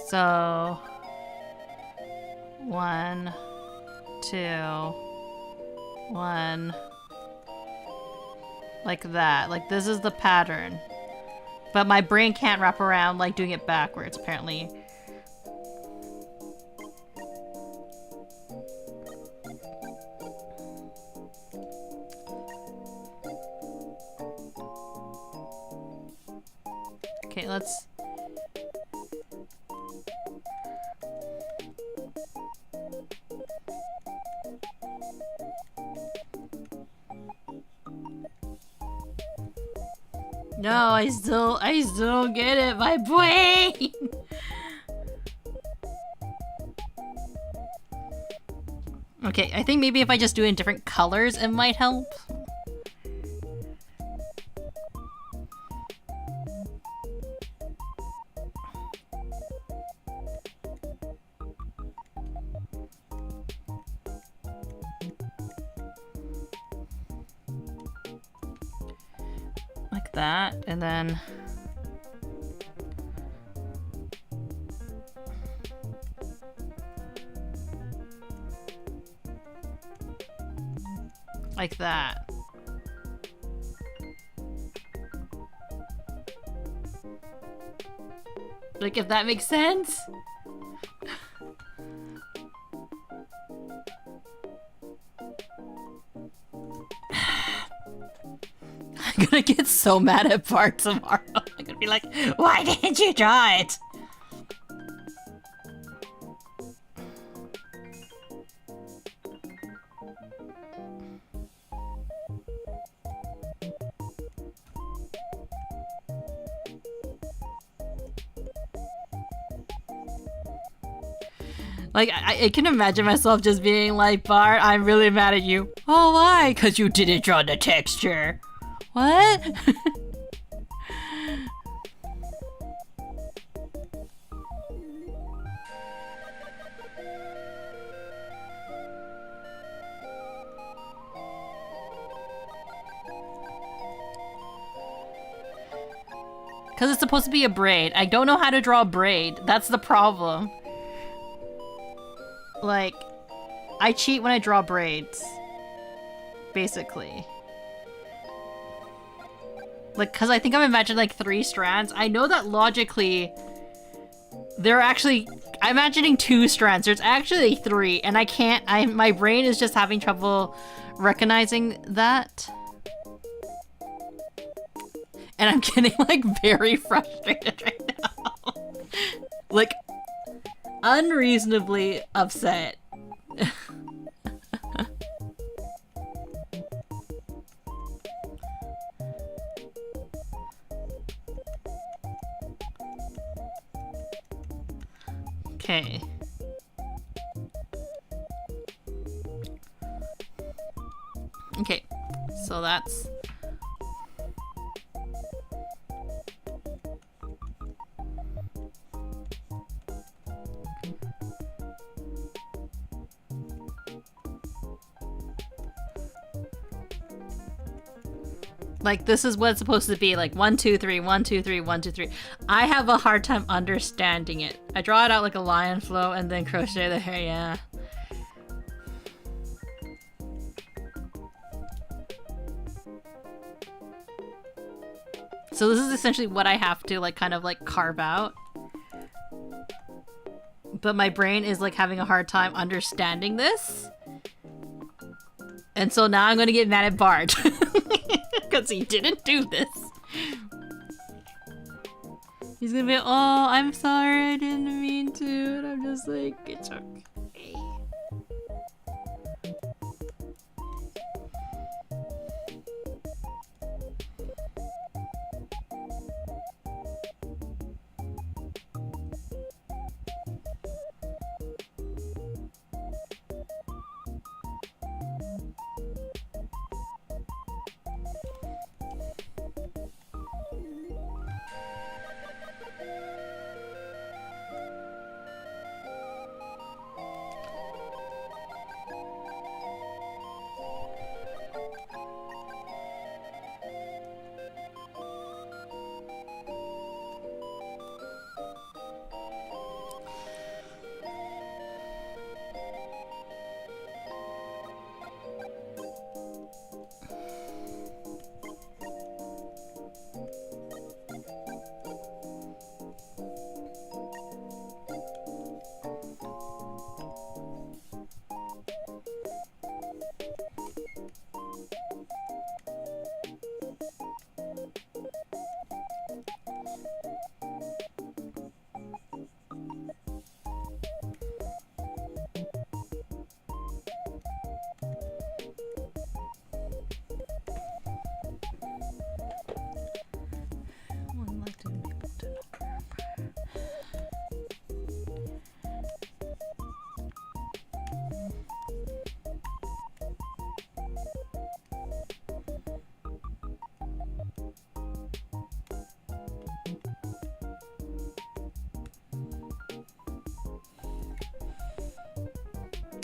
Speaker 1: So 1, 2, 1, like that. Like this is the pattern, but my brain can't wrap around like doing it backwards apparently. Okay, let's. No, I still don't get it, my brain. Okay, I think maybe if I just do it in different colors, it might help. Like that, and then like that. Like, if that makes sense? I'm gonna get so mad at Bart tomorrow. I'm gonna be like, why didn't you draw it? Like, I can imagine myself just being like, Bart, I'm really mad at you. Oh, why? Because you didn't draw the texture. What? Because it's supposed to be a braid. I don't know how to draw a braid. That's the problem. Like, I cheat when I draw braids. Basically. Like, because I think I'm imagining like 3 strands. I know that logically, there are actually... I'm imagining 2 strands. There's actually 3, and I can't... my brain is just having trouble recognizing that. And I'm getting, like, very frustrated right now. Like, unreasonably upset. Okay. Okay, so that's... Like, this is what it's supposed to be, like 1, 2, 3, 1, 2, 3, 1, 2, 3. I have a hard time understanding it. I draw it out like a lion flow and then crochet the hair, yeah. So this is essentially what I have to like kind of like carve out. But my brain is like having a hard time understanding this. And so now I'm gonna get mad at Bart. Because he didn't do this. He's gonna be, oh, I'm sorry, I didn't mean to. And I'm just like, it's okay.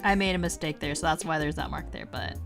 Speaker 1: I made a mistake there, so that's why there's that mark there, but...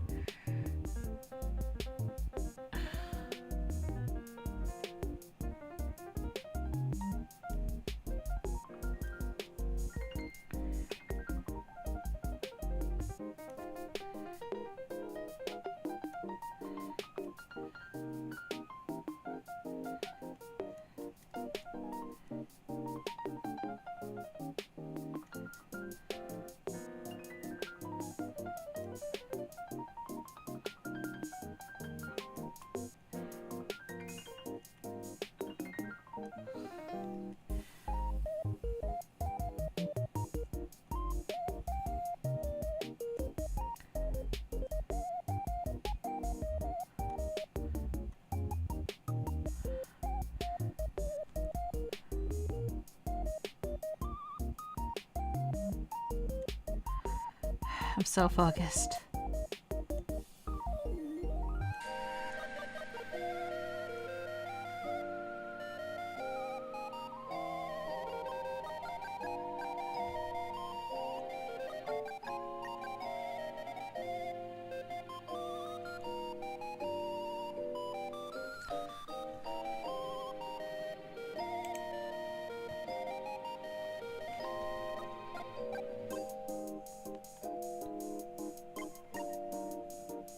Speaker 1: I'm so focused.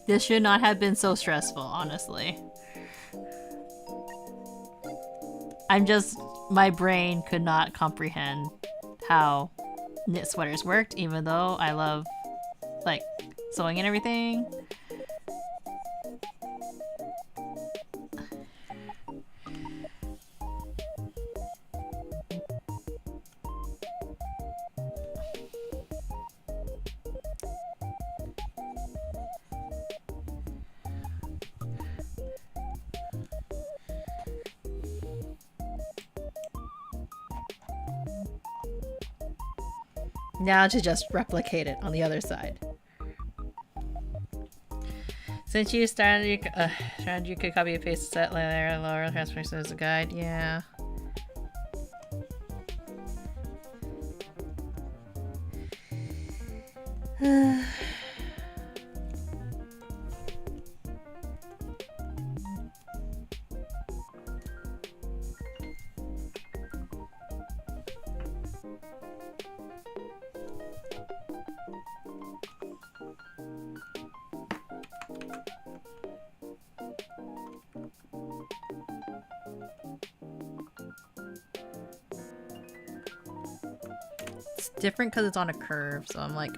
Speaker 1: This should not have been so stressful, honestly. My brain could not comprehend how knit sweaters worked, even though I love, like, sewing and everything. Now to just replicate it on the other side. Since you started, you could copy and paste the set layer, lower transformation as a guide. Yeah. It's different because it's on a curve, so I'm like,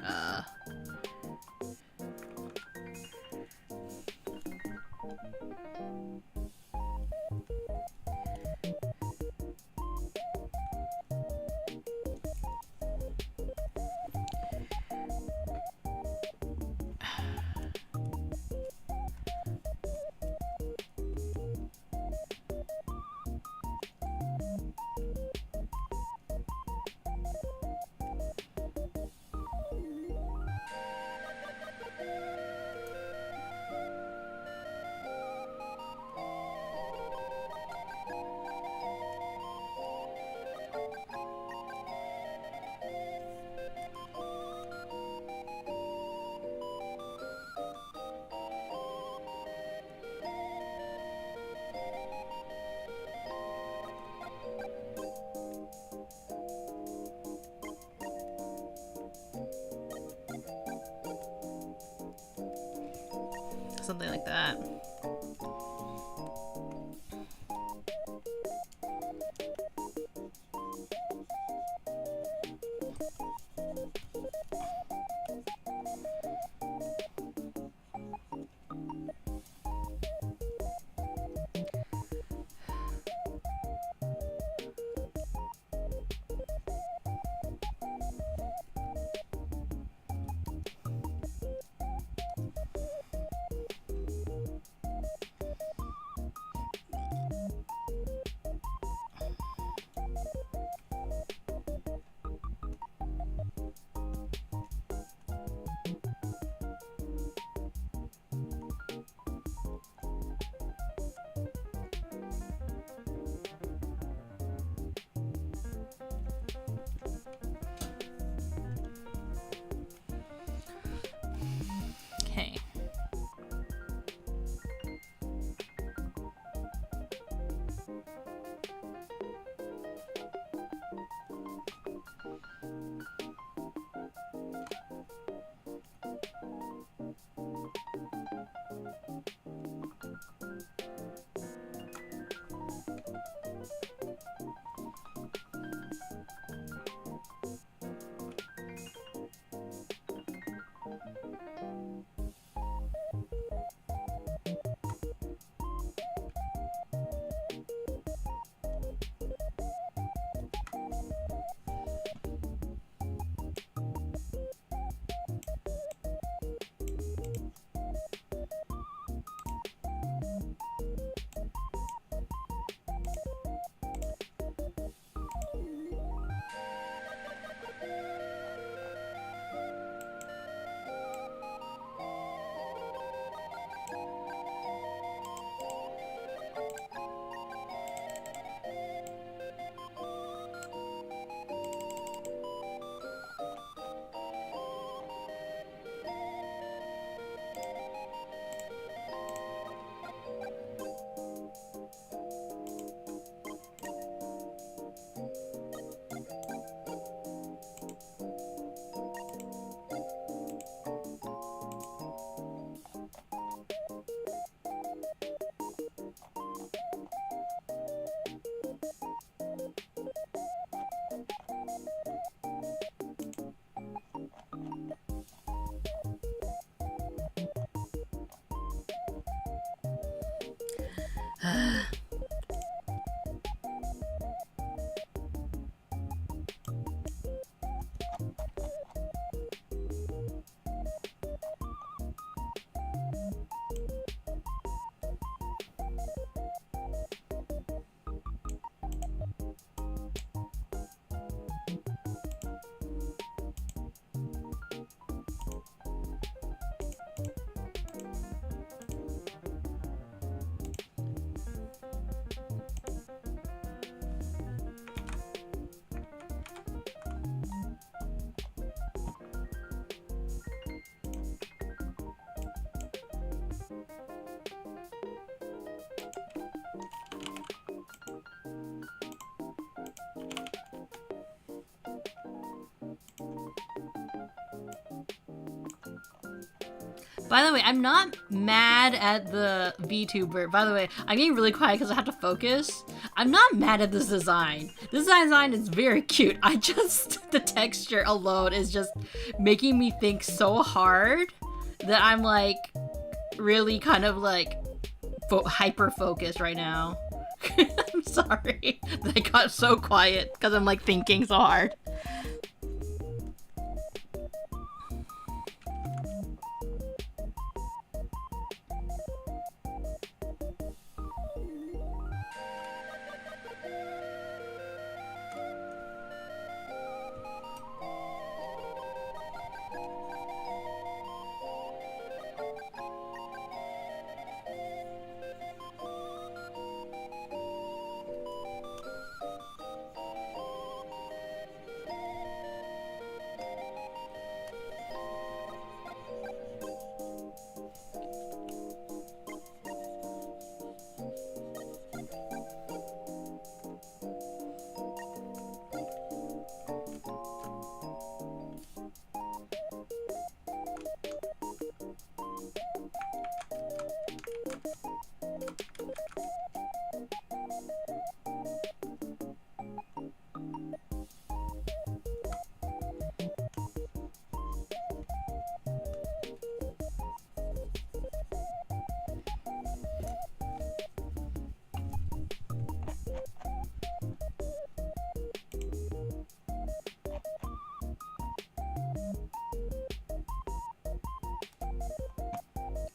Speaker 1: something like that. By the way, I'm not mad at the VTuber. By the way, I'm getting really quiet because I have to focus. I'm not mad at this design. This design is very cute. I just, the texture alone is just making me think so hard that I'm like really kind of like hyper focused right now. I'm sorry that I got so quiet because I'm like thinking so hard.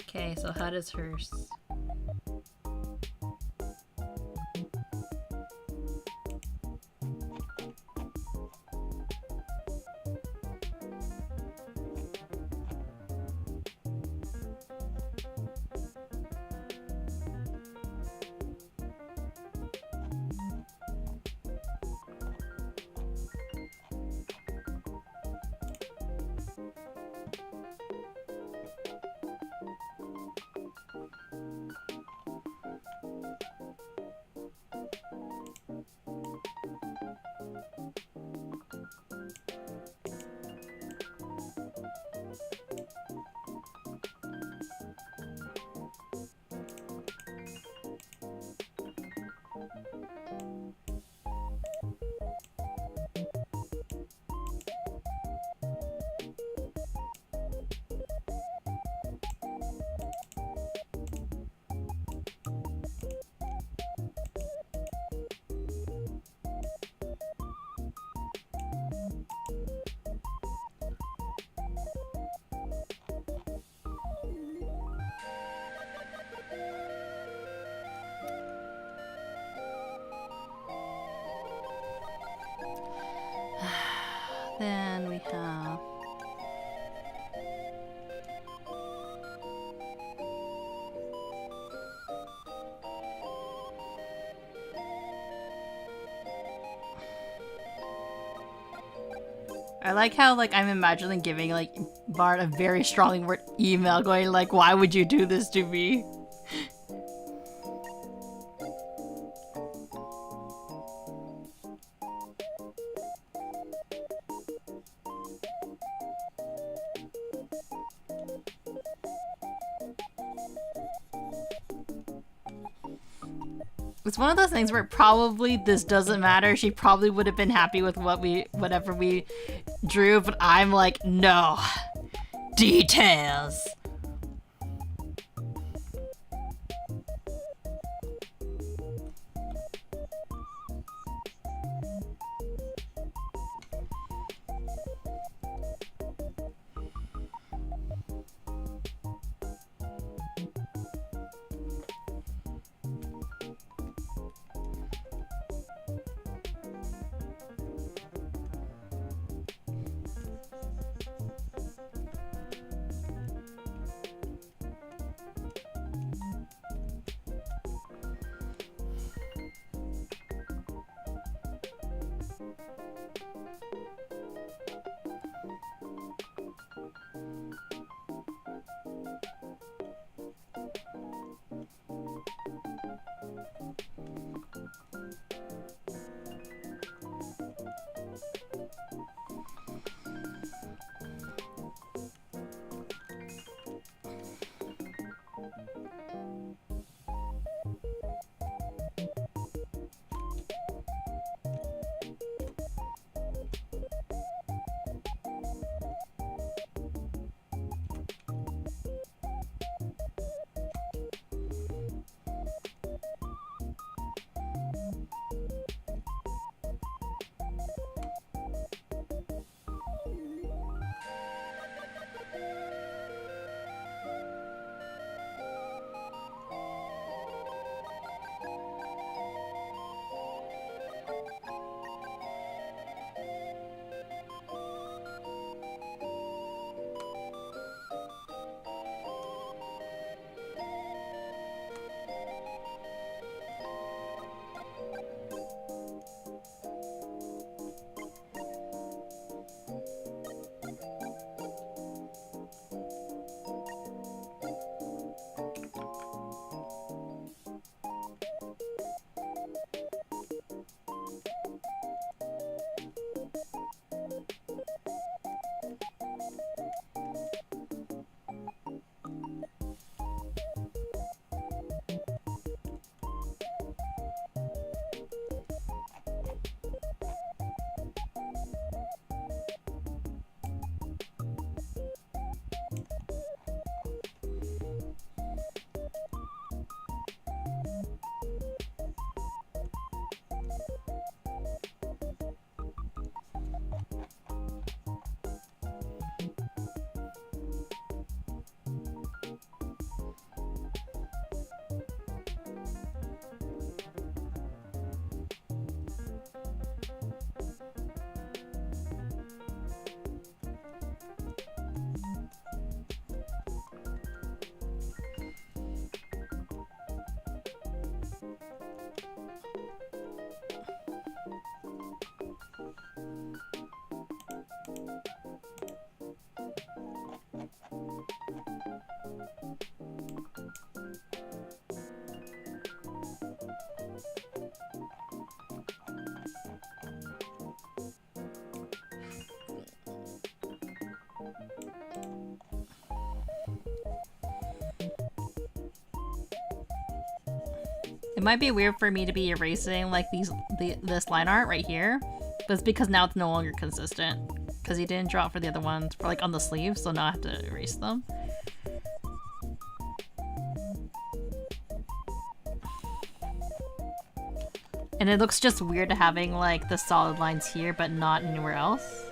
Speaker 1: Okay, so how does hers? Then we have I like how like I'm imagining giving like Bart a very strongly worded email going like, why would you do this to me? It's one of those things where probably this doesn't matter. She probably would have been happy with whatever we drew, but I'm like, no. Details. It might be weird for me to be erasing like this line art right here, but it's because now it's no longer consistent. Because he didn't draw it for the other ones, for like on the sleeves, so now I have to erase them. And it looks just weird having like the solid lines here, but not anywhere else.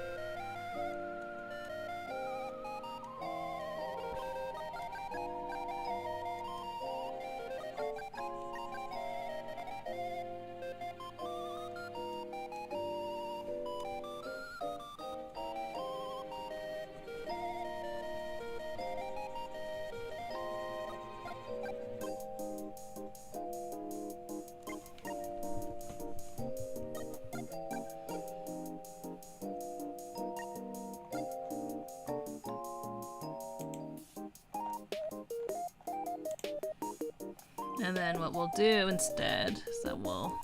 Speaker 1: And then what we'll do instead is that we'll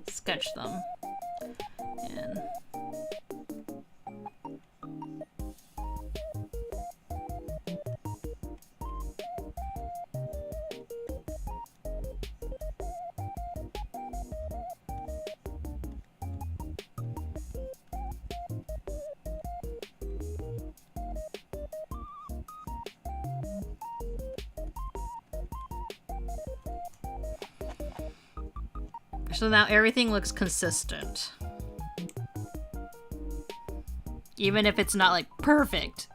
Speaker 1: sketch them in. So now everything looks consistent. Even if it's not like perfect.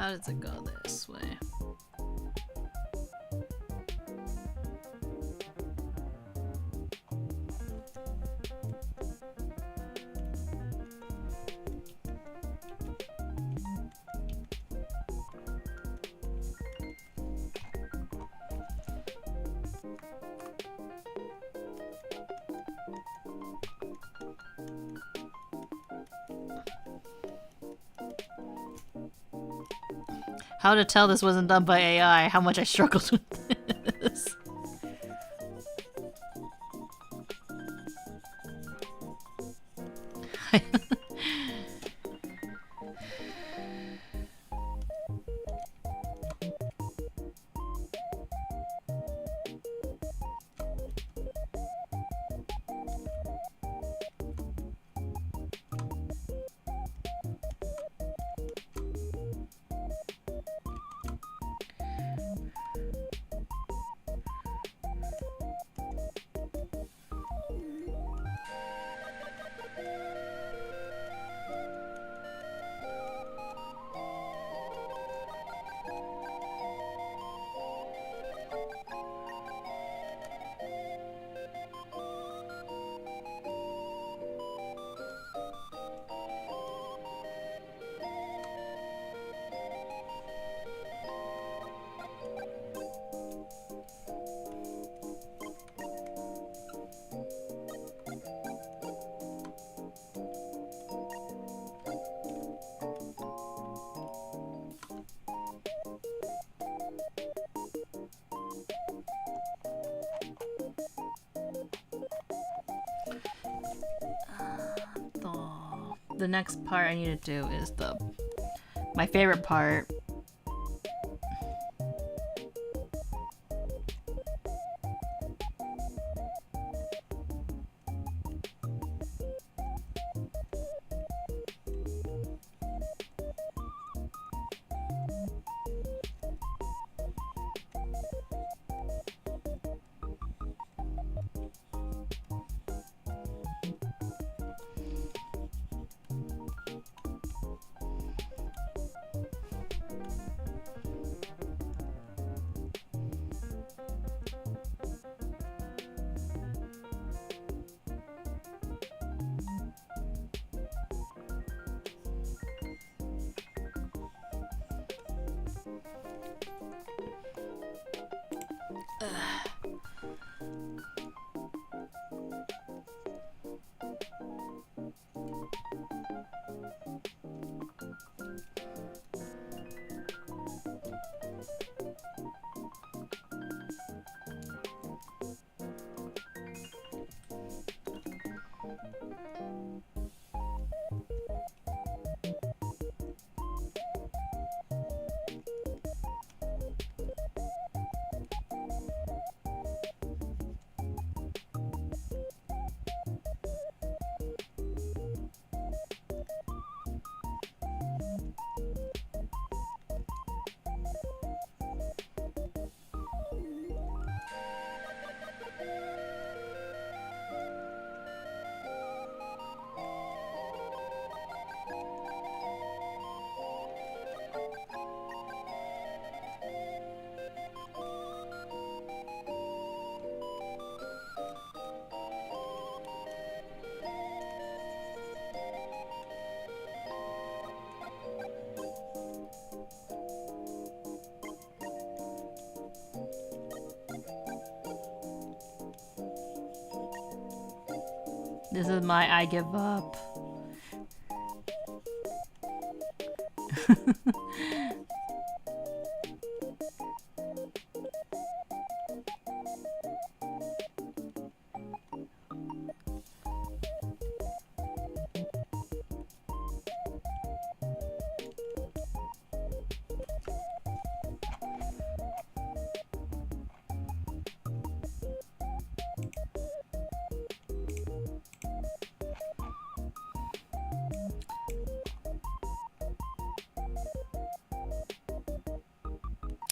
Speaker 1: How does it go this way? How to tell this wasn't done by AI, how much I struggled with this. The next part I need to do is my favorite part. This is my I give up.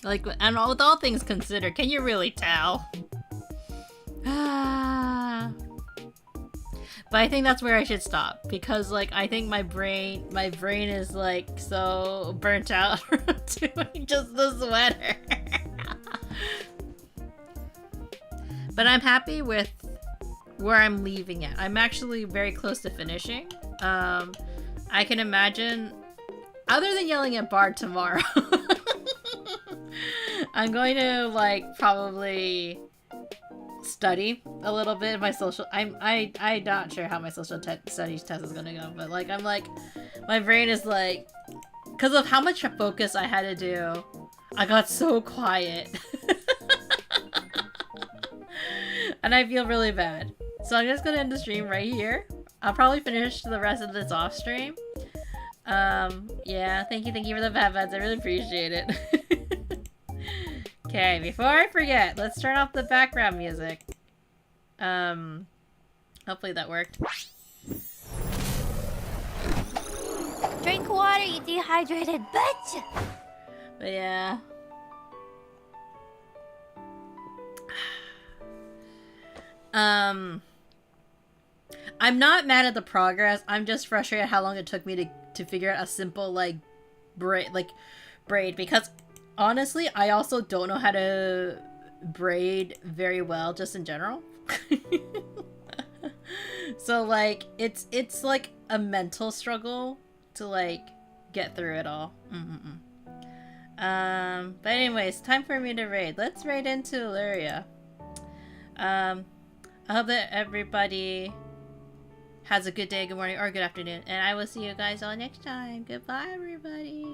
Speaker 1: Like, and with all things considered, can you really tell? But I think that's where I should stop because, like, I think my brain is like so burnt out from doing just the sweater. But I'm happy with where I'm leaving it. I'm actually very close to finishing. I can imagine, other than yelling at Bard tomorrow, I'm going to like probably study a little bit of my social. I'm not sure how my social studies test is gonna go, but like I'm like, my brain is like, because of how much focus I had to do, I got so quiet. And I feel really bad. So I'm just gonna end the stream right here. I'll probably finish the rest of this off stream. Yeah, thank you for the bad. I really appreciate it. Okay, before I forget, let's turn off the background music. Hopefully that worked.
Speaker 2: Drink water, you dehydrated bitch!
Speaker 1: But yeah. I'm not mad at the progress. I'm just frustrated how long it took me to figure out a simple like braid because honestly, I also don't know how to braid very well just in general. So like it's like a mental struggle to like get through it all. But anyways, time for me to raid. Let's raid into Illyria. I hope that everybody has a good day, good morning, or good afternoon. And I will see you guys all next time. Goodbye, everybody.